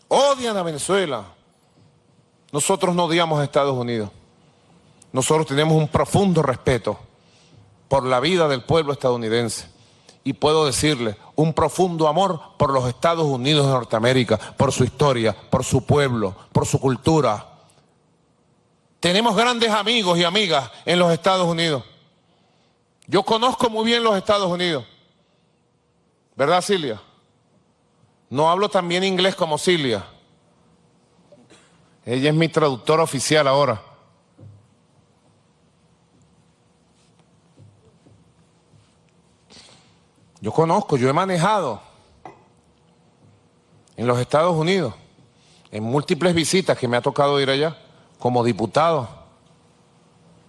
Odian a Venezuela. Nosotros no odiamos a Estados Unidos. Nosotros tenemos un profundo respeto por la vida del pueblo estadounidense. Y puedo decirle, un profundo amor por los Estados Unidos de Norteamérica, por su historia, por su pueblo, por su cultura. Tenemos grandes amigos y amigas en los Estados Unidos. Yo conozco muy bien los Estados Unidos. ¿Verdad, Cilia? No hablo tan bien inglés como Cilia. Ella es mi traductora oficial ahora. Yo conozco, yo he manejado en los Estados Unidos, en múltiples visitas que me ha tocado ir allá, como diputado,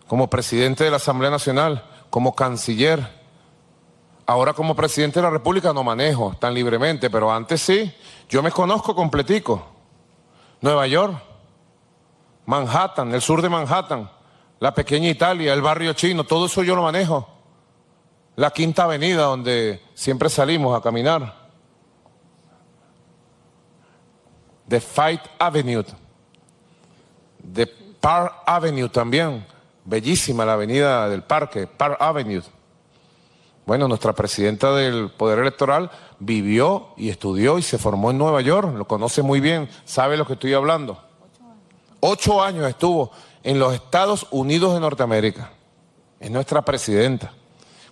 como presidente de la Asamblea Nacional, como canciller. Ahora como presidente de la República no manejo tan libremente, pero antes sí. Yo me conozco completico. Nueva York, Manhattan, el sur de Manhattan, la pequeña Italia, el barrio chino, todo eso yo lo manejo. La Quinta Avenida, donde siempre salimos a caminar. The Fight Avenue. The Park Avenue también. Bellísima la avenida del parque, Park Avenue. Bueno, nuestra presidenta del Poder Electoral vivió y estudió y se formó en Nueva York. Lo conoce muy bien, sabe lo que estoy hablando. 8 años estuvo en los Estados Unidos de Norteamérica. Es nuestra presidenta.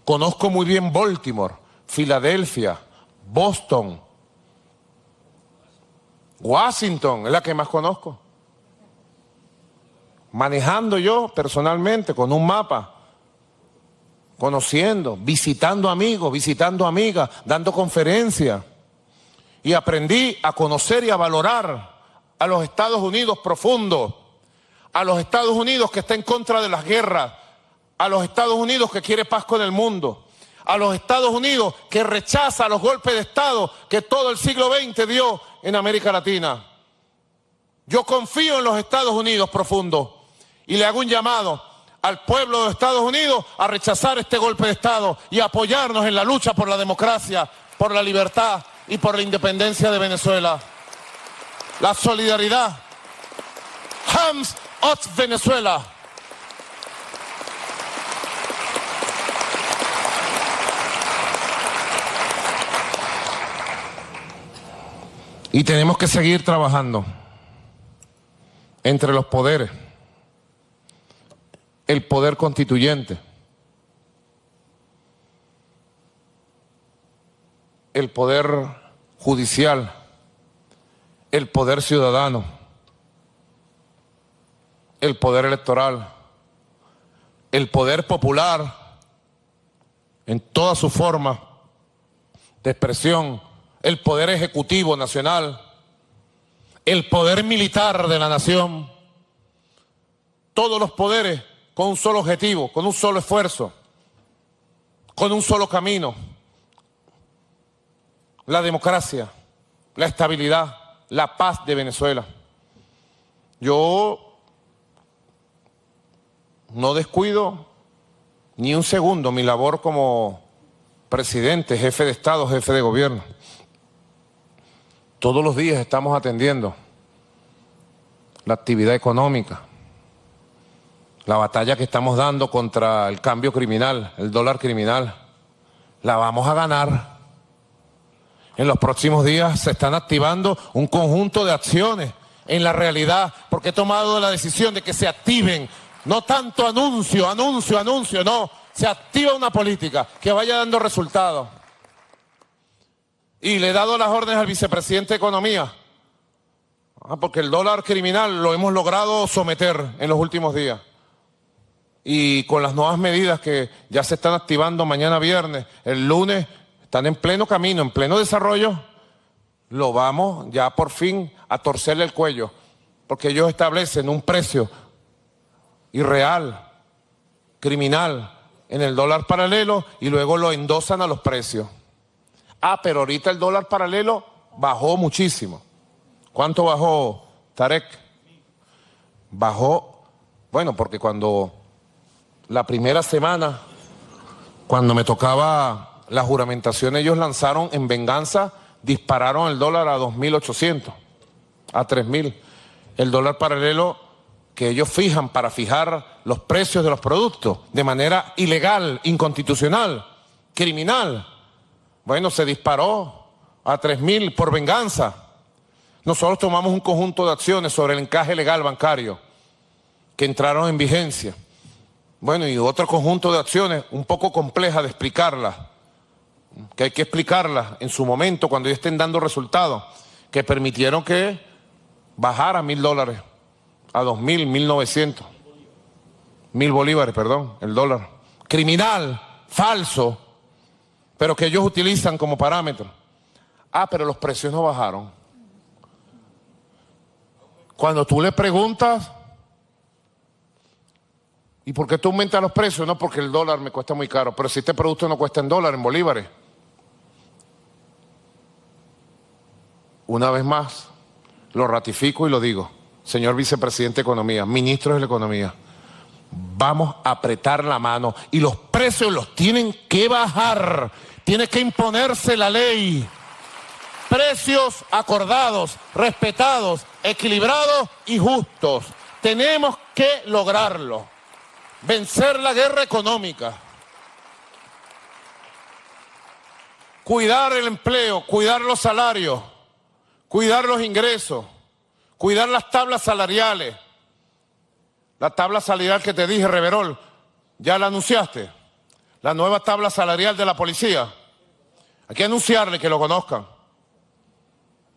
Conozco muy bien Baltimore, Filadelfia, Boston, Washington, es la que más conozco. Manejando yo personalmente con un mapa, conociendo, visitando amigos, visitando amigas, dando conferencias. Y aprendí a conocer y a valorar a los Estados Unidos profundos, a los Estados Unidos que está en contra de las guerras, a los Estados Unidos que quiere paz con el mundo, a los Estados Unidos que rechaza los golpes de Estado que todo el siglo XX dio en América Latina. Yo confío en los Estados Unidos profundo y le hago un llamado al pueblo de Estados Unidos a rechazar este golpe de Estado y apoyarnos en la lucha por la democracia, por la libertad y por la independencia de Venezuela. La solidaridad. Hands off Venezuela. Y tenemos que seguir trabajando entre los poderes. El poder constituyente, el poder judicial, el poder ciudadano, el poder electoral, el poder popular en toda su forma de expresión, el poder ejecutivo nacional, el poder militar de la nación, todos los poderes con un solo objetivo, con un solo esfuerzo, con un solo camino: la democracia, la estabilidad, la paz de Venezuela. Yo no descuido ni un segundo mi labor como presidente, jefe de Estado, jefe de gobierno. Todos los días estamos atendiendo la actividad económica, la batalla que estamos dando contra el cambio criminal, el dólar criminal. La vamos a ganar. En los próximos días se están activando un conjunto de acciones en la realidad, porque he tomado la decisión de que se activen, no tanto anuncio, no, se activa una política que vaya dando resultados. Y le he dado las órdenes al vicepresidente de Economía, porque el dólar criminal lo hemos logrado someter en los últimos días. Y con las nuevas medidas que ya se están activando mañana viernes, el lunes, están en pleno camino, en pleno desarrollo, lo vamos ya por fin a torcerle el cuello, porque ellos establecen un precio irreal, criminal en el dólar paralelo y luego lo endosan a los precios. Ah, pero ahorita el dólar paralelo bajó muchísimo. ¿Cuánto bajó, Tarek? Bajó, bueno, porque cuando la primera semana, cuando me tocaba la juramentación, ellos lanzaron en venganza, dispararon el dólar a 2.800, a 3.000. El dólar paralelo que ellos fijan para fijar los precios de los productos de manera ilegal, inconstitucional, criminal. Bueno, se disparó a 3.000 por venganza. Nosotros tomamos un conjunto de acciones sobre el encaje legal bancario que entraron en vigencia. Bueno, y otro conjunto de acciones un poco complejas de explicarlas, que hay que explicarlas en su momento cuando ya estén dando resultados, que permitieron que bajara $1.000 a 2.000, 1.900, 1.000 bolívares, perdón, el dólar. Criminal, falso, pero que ellos utilizan como parámetro. Ah, pero los precios no bajaron. Cuando tú le preguntas, ¿y por qué tú aumentas los precios? No, porque el dólar me cuesta muy caro, pero si este producto no cuesta en dólares, en bolívares. Una vez más, lo ratifico y lo digo. Señor Vicepresidente de Economía, ministros de la Economía, vamos a apretar la mano y los precios los tienen que bajar, tiene que imponerse la ley. Precios acordados, respetados, equilibrados y justos. Tenemos que lograrlo. Vencer la guerra económica. Cuidar el empleo, cuidar los salarios, cuidar los ingresos, cuidar las tablas salariales. La tabla salarial que te dije, Reverol, ¿ya la anunciaste? La nueva tabla salarial de la policía. Hay que anunciarle que lo conozcan.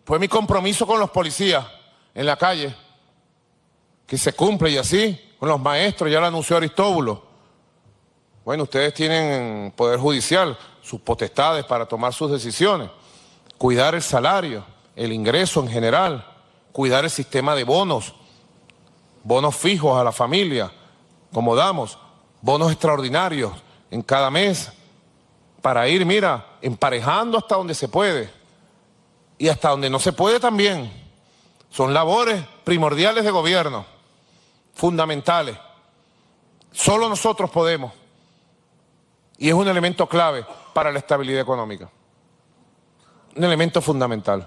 Fue mi compromiso con los policías en la calle, que se cumple y así, con los maestros, ya lo anunció Aristóbulo. Bueno, ustedes tienen Poder Judicial, sus potestades para tomar sus decisiones. Cuidar el salario, el ingreso en general, cuidar el sistema de bonos, bonos fijos a la familia, como damos, bonos extraordinarios en cada mes, para ir, mira, emparejando hasta donde se puede. Y hasta donde no se puede también. Son labores primordiales de gobierno, fundamentales. Solo nosotros podemos. Y es un elemento clave para la estabilidad económica. Un elemento fundamental.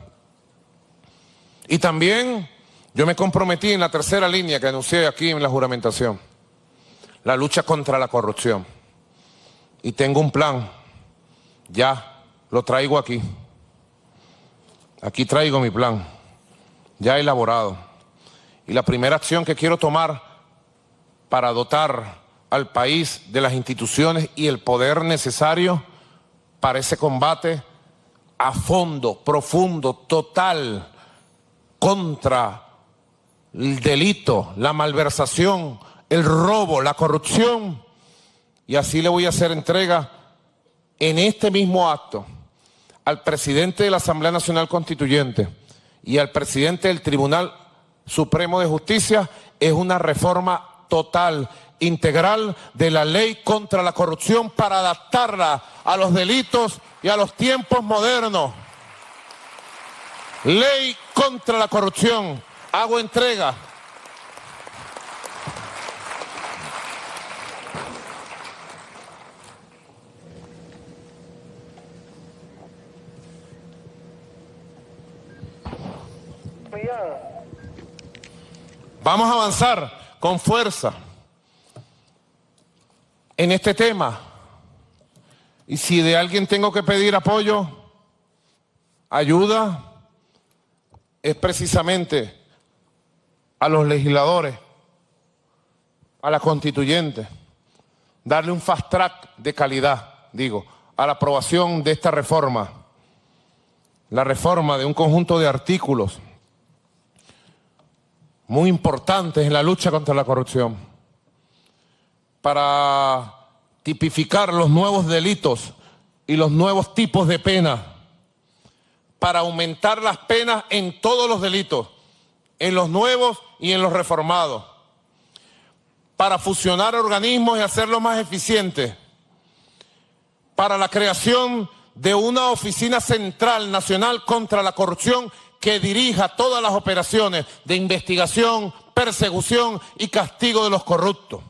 Y también yo me comprometí en la tercera línea que anuncié aquí en la juramentación. La lucha contra la corrupción. Y tengo un plan. Ya lo traigo aquí. Aquí traigo mi plan, ya elaborado. Y la primera acción que quiero tomar para dotar al país de las instituciones y el poder necesario para ese combate a fondo, profundo, total, contra el delito, la malversación, el robo, la corrupción. Y así le voy a hacer entrega en este mismo acto al presidente de la Asamblea Nacional Constituyente y al presidente del Tribunal Supremo de Justicia, es una reforma total, integral de la ley contra la corrupción para adaptarla a los delitos y a los tiempos modernos. Ley contra la corrupción. Hago entrega. Vamos a avanzar con fuerza en este tema. Y si de alguien tengo que pedir apoyo, ayuda, es precisamente a los legisladores, a la constituyente, darle un fast track de calidad, digo, a la aprobación de esta reforma, la reforma de un conjunto de artículos muy importantes en la lucha contra la corrupción, para tipificar los nuevos delitos y los nuevos tipos de pena, para aumentar las penas en todos los delitos, en los nuevos y en los reformados, para fusionar organismos y hacerlos más eficientes, para la creación de una oficina central nacional contra la corrupción que dirija todas las operaciones de investigación, persecución y castigo de los corruptos,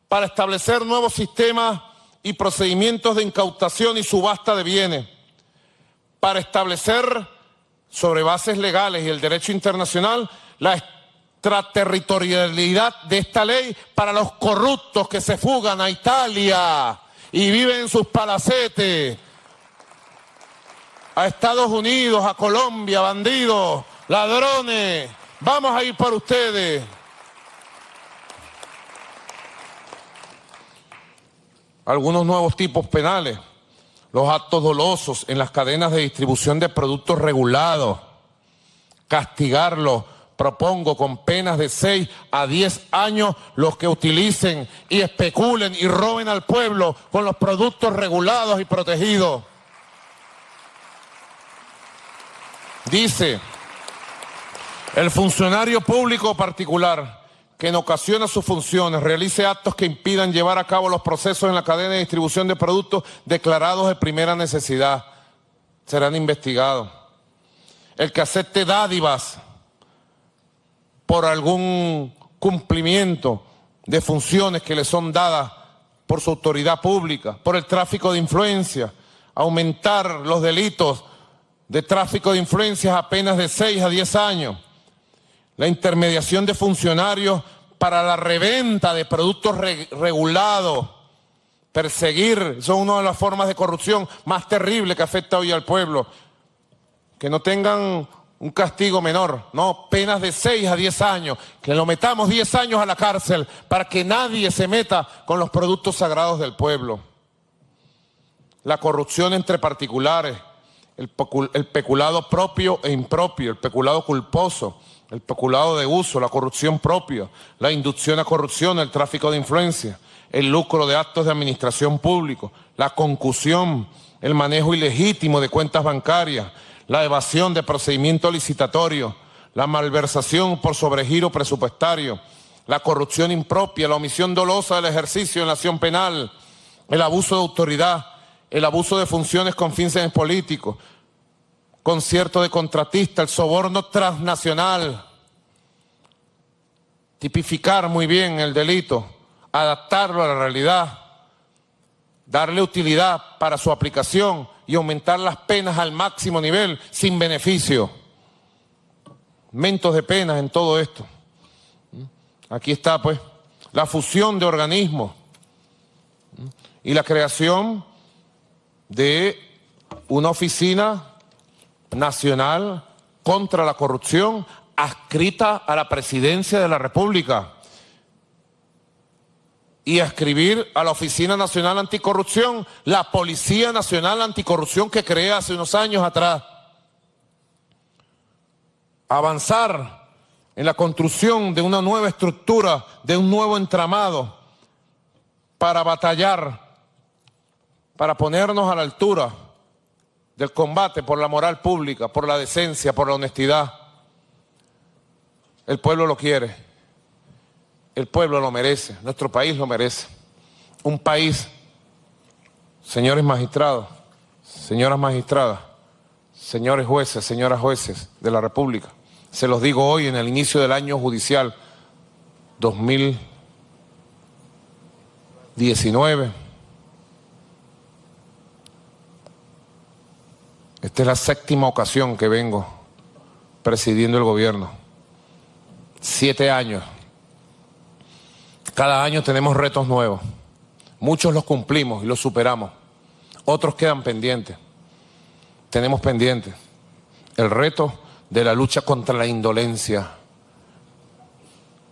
para establecer nuevos sistemas y procedimientos de incautación y subasta de bienes, para establecer sobre bases legales y el derecho internacional la extraterritorialidad de esta ley para los corruptos que se fugan a Italia y viven en sus palacetes, a Estados Unidos, a Colombia, bandidos, ladrones, vamos a ir por ustedes. Algunos nuevos tipos penales, los actos dolosos en las cadenas de distribución de productos regulados, castigarlos, propongo con penas de 6 a 10 años los que utilicen y especulen y roben al pueblo con los productos regulados y protegidos. Dice, el funcionario público o particular que en ocasión a sus funciones realice actos que impidan llevar a cabo los procesos en la cadena de distribución de productos declarados de primera necesidad serán investigados. El que acepte dádivas por algún cumplimiento de funciones que le son dadas por su autoridad pública, por el tráfico de influencias, aumentar los delitos de tráfico de influencias a penas de 6 a 10 años, la intermediación de funcionarios para la reventa de productos regulados, perseguir, son una de las formas de corrupción más terribles que afecta hoy al pueblo, que no tengan un castigo menor, no, penas de 6 a 10 años, que lo metamos 10 años a la cárcel para que nadie se meta con los productos sagrados del pueblo. La corrupción entre particulares, el peculado propio e impropio, el peculado culposo, el peculado de uso, la corrupción propia, la inducción a corrupción, el tráfico de influencia, el lucro de actos de administración público, la concusión, el manejo ilegítimo de cuentas bancarias, la evasión de procedimientos licitatorios, la malversación por sobregiro presupuestario, la corrupción impropia, la omisión dolosa del ejercicio en la acción penal, el abuso de autoridad, el abuso de funciones con fines políticos, concierto de contratista, el soborno transnacional, tipificar muy bien el delito, adaptarlo a la realidad, darle utilidad para su aplicación y aumentar las penas al máximo nivel sin beneficio. Aumentos de penas en todo esto. Aquí está pues la fusión de organismos y la creación de una oficina nacional contra la corrupción adscrita a la Presidencia de la República y adscribir a la Oficina Nacional Anticorrupción la Policía Nacional Anticorrupción que creé hace unos años atrás. Avanzar en la construcción de una nueva estructura, de un nuevo entramado para batallar, para ponernos a la altura del combate por la moral pública, por la decencia, por la honestidad. El pueblo lo quiere, el pueblo lo merece, nuestro país lo merece. Un país, señores magistrados, señoras magistradas, señores jueces, señoras jueces de la República, se los digo hoy en el inicio del año judicial 2019. Esta es la 7ª ocasión que vengo presidiendo el gobierno. 7 años. Cada año tenemos retos nuevos. Muchos los cumplimos y los superamos. Otros quedan pendientes. Tenemos pendientes el reto de la lucha contra la indolencia,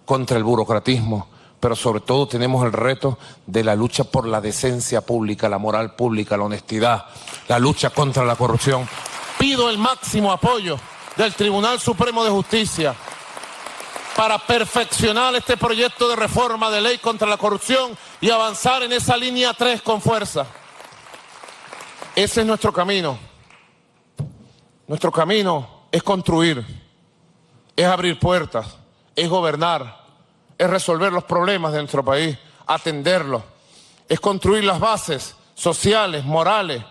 contra el burocratismo, pero sobre todo tenemos el reto de la lucha por la decencia pública, la moral pública, la honestidad, la lucha contra la corrupción. Pido el máximo apoyo del Tribunal Supremo de Justicia para perfeccionar este proyecto de reforma de ley contra la corrupción y avanzar en esa línea 3 con fuerza. Ese es nuestro camino. Nuestro camino es construir, es abrir puertas, es gobernar, es resolver los problemas de nuestro país, atenderlos, es construir las bases sociales, morales,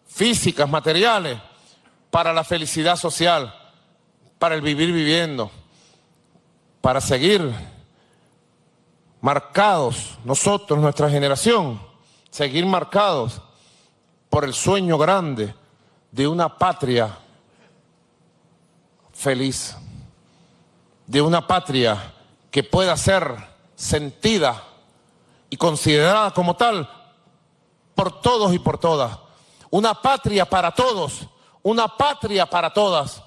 físicas, materiales, para la felicidad social, para el vivir viviendo, para seguir marcados nosotros, nuestra generación, seguir marcados por el sueño grande de una patria feliz, de una patria que pueda ser sentida y considerada como tal por todos y por todas. Una patria para todos, una patria para todas.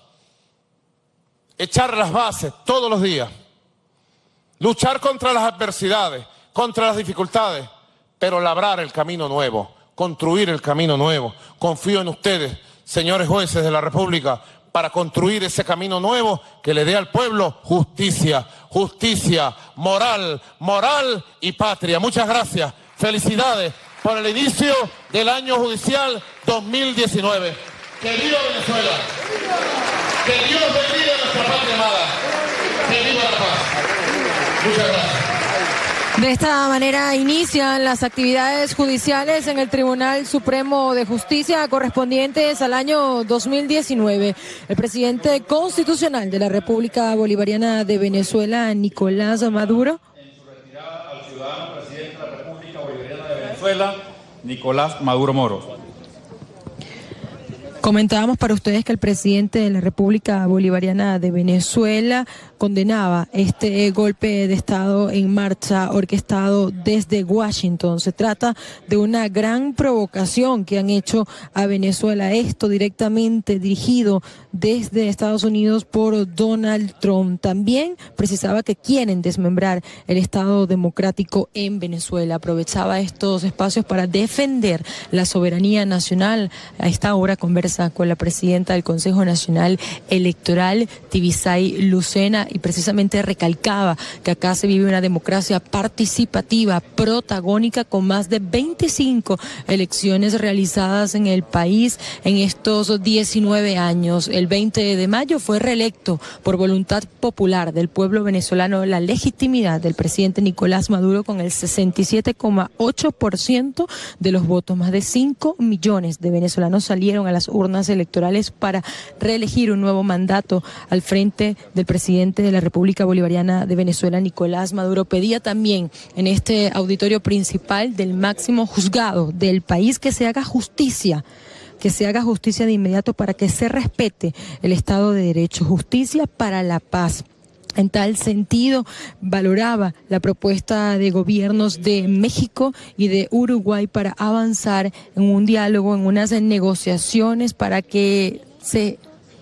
Echar las bases todos los días, luchar contra las adversidades, contra las dificultades, pero labrar el camino nuevo, construir el camino nuevo. Confío en ustedes, señores jueces de la República, para construir ese camino nuevo que le dé al pueblo justicia, justicia, moral, moral y patria. Muchas gracias. Felicidades por el inicio del año judicial 2019. ¡Que viva Venezuela! ¡Que Dios bendiga a nuestra patria amada! ¡Que viva la paz! Muchas gracias. De esta manera inician las actividades judiciales en el Tribunal Supremo de Justicia correspondientes al año 2019. El presidente constitucional de la República Bolivariana de Venezuela, Nicolás Maduro. En su retirada al ciudadano presidente de la República Bolivariana de Venezuela, Nicolás Maduro Moros. Comentábamos para ustedes que el presidente de la República Bolivariana de Venezuela condenaba este golpe de Estado en marcha orquestado desde Washington. Se trata de una gran provocación que han hecho a Venezuela, esto directamente dirigido desde Estados Unidos por Donald Trump. También precisaba que quieren desmembrar el Estado democrático en Venezuela. Aprovechaba estos espacios para defender la soberanía nacional. A esta hora conversa con la presidenta del Consejo Nacional Electoral, Tibisay Lucena, y precisamente recalcaba que acá se vive una democracia participativa, protagónica, con más de 25 elecciones realizadas en el país en estos 19 años. El 20 de mayo fue reelecto por voluntad popular del pueblo venezolano la legitimidad del presidente Nicolás Maduro con el 67,8% de los votos. Más de 5 millones de venezolanos salieron a las urnas electorales para reelegir un nuevo mandato al frente del presidente de la República Bolivariana de Venezuela, Nicolás Maduro. Pedía también en este auditorio principal del máximo juzgado del país que se haga justicia de inmediato para que se respete el Estado de Derecho, justicia para la paz. En tal sentido, valoraba la propuesta de gobiernos de México y de Uruguay para avanzar en un diálogo, en unas negociaciones para que se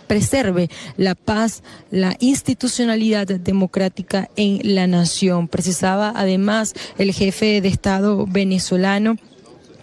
preserve la paz, la institucionalidad democrática en la nación. Precisaba además el jefe de Estado venezolano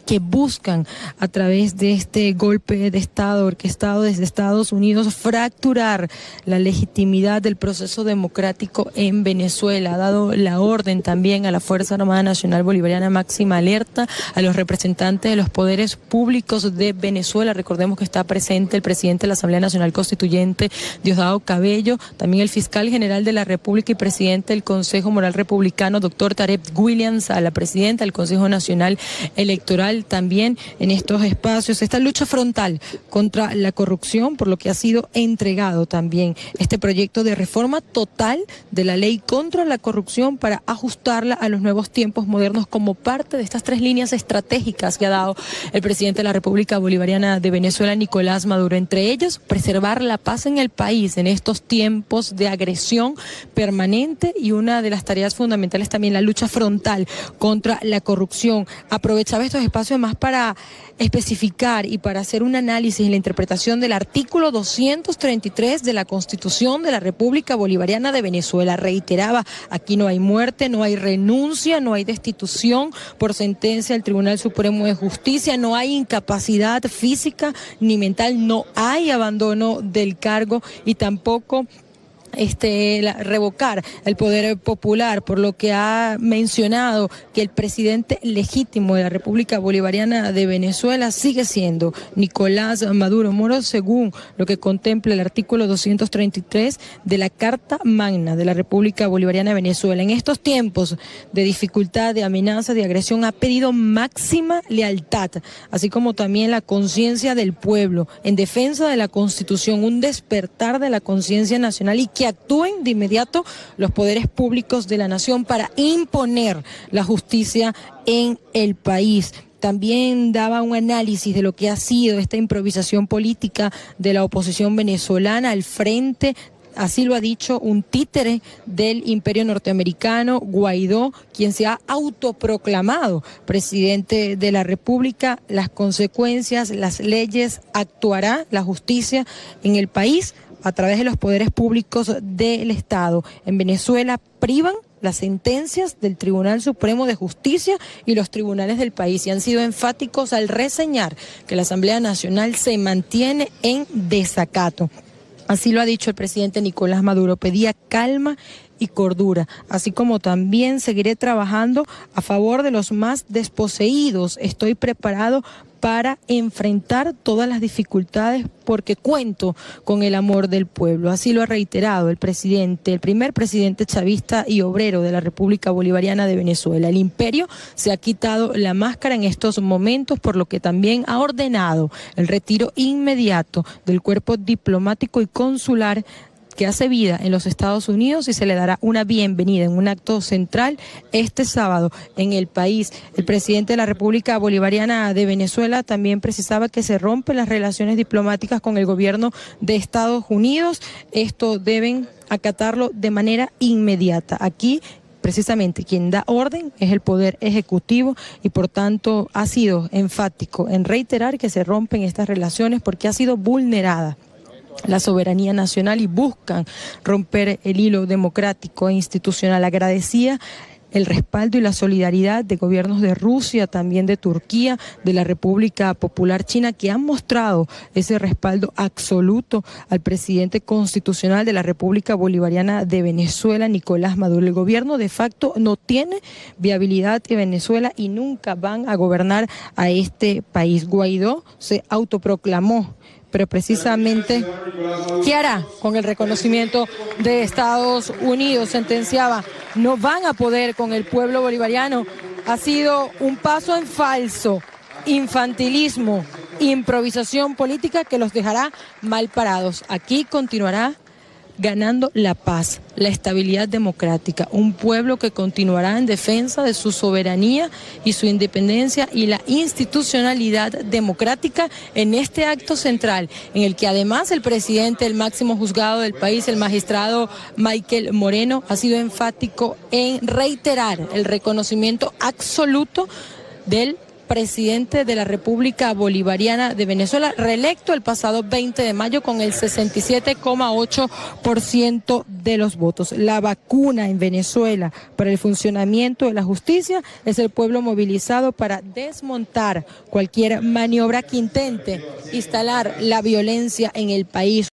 que buscan a través de este golpe de Estado orquestado desde Estados Unidos fracturar la legitimidad del proceso democrático en Venezuela. Ha dado la orden también a la Fuerza Armada Nacional Bolivariana, máxima alerta, a los representantes de los poderes públicos de Venezuela. Recordemos que está presente el presidente de la Asamblea Nacional Constituyente, Diosdado Cabello, también el fiscal general de la República y presidente del Consejo Moral Republicano, doctor Tarek Williams, a la presidenta del Consejo Nacional Electoral, también en estos espacios, esta lucha frontal contra la corrupción, por lo que ha sido entregado también este proyecto de reforma total de la ley contra la corrupción para ajustarla a los nuevos tiempos modernos como parte de estas 3 líneas estratégicas que ha dado el presidente de la República Bolivariana de Venezuela, Nicolás Maduro. Entre ellos, preservar la paz en el país en estos tiempos de agresión permanente, y una de las tareas fundamentales también la lucha frontal contra la corrupción. Aprovechaba estos espacios más para especificar y para hacer un análisis y la interpretación del artículo 233 de la Constitución de la República Bolivariana de Venezuela. Reiteraba, aquí no hay muerte, no hay renuncia, no hay destitución por sentencia del Tribunal Supremo de Justicia, no hay incapacidad física ni mental, no hay abandono del cargo y tampoco revocar el poder popular, por lo que ha mencionado que el presidente legítimo de la República Bolivariana de Venezuela sigue siendo Nicolás Maduro Moro, según lo que contempla el artículo 233 de la Carta Magna de la República Bolivariana de Venezuela. En estos tiempos de dificultad, de amenaza, de agresión, ha pedido máxima lealtad, así como también la conciencia del pueblo en defensa de la Constitución, un despertar de la conciencia nacional, y que actúen de inmediato los poderes públicos de la nación para imponer la justicia en el país. También daba un análisis de lo que ha sido esta improvisación política de la oposición venezolana al frente. Así lo ha dicho un títere del imperio norteamericano, Guaidó, quien se ha autoproclamado presidente de la República. Las consecuencias, las leyes, actuará la justicia en el país a través de los poderes públicos del Estado. En Venezuela privan las sentencias del Tribunal Supremo de Justicia y los tribunales del país, y han sido enfáticos al reseñar que la Asamblea Nacional se mantiene en desacato. Así lo ha dicho el presidente Nicolás Maduro. Pedía calma y cordura, así como también seguiré trabajando a favor de los más desposeídos. Estoy preparado para enfrentar todas las dificultades porque cuento con el amor del pueblo. Así lo ha reiterado el primer presidente chavista y obrero de la República Bolivariana de Venezuela. El imperio se ha quitado la máscara en estos momentos, por lo que también ha ordenado el retiro inmediato del cuerpo diplomático y consular que hace vida en los Estados Unidos, y se le dará una bienvenida en un acto central este sábado en el país. El presidente de la República Bolivariana de Venezuela también precisaba que se rompen las relaciones diplomáticas con el gobierno de Estados Unidos. Esto deben acatarlo de manera inmediata. Aquí precisamente quien da orden es el Poder Ejecutivo, y por tanto ha sido enfático en reiterar que se rompen estas relaciones porque ha sido vulnerada la soberanía nacional y buscan romper el hilo democrático e institucional. Agradecía el respaldo y la solidaridad de gobiernos de Rusia, también de Turquía, de la República Popular China, que han mostrado ese respaldo absoluto al presidente constitucional de la República Bolivariana de Venezuela, Nicolás Maduro. El gobierno de facto no tiene viabilidad en Venezuela y nunca van a gobernar a este país. Guaidó se autoproclamó, pero precisamente, ¿qué hará con el reconocimiento de Estados Unidos? Sentenciaba, no van a poder con el pueblo bolivariano. Ha sido un paso en falso, infantilismo, improvisación política que los dejará mal parados. Aquí continuará ganando la paz, la estabilidad democrática, un pueblo que continuará en defensa de su soberanía y su independencia y la institucionalidad democrática en este acto central, en el que además el presidente, el máximo juzgado del país, el magistrado Michael Moreno, ha sido enfático en reiterar el reconocimiento absoluto del presidente de la República Bolivariana de Venezuela, reelecto el pasado 20 de mayo con el 67,8% de los votos. La vacuna en Venezuela para el funcionamiento de la justicia es el pueblo movilizado para desmontar cualquier maniobra que intente instalar la violencia en el país.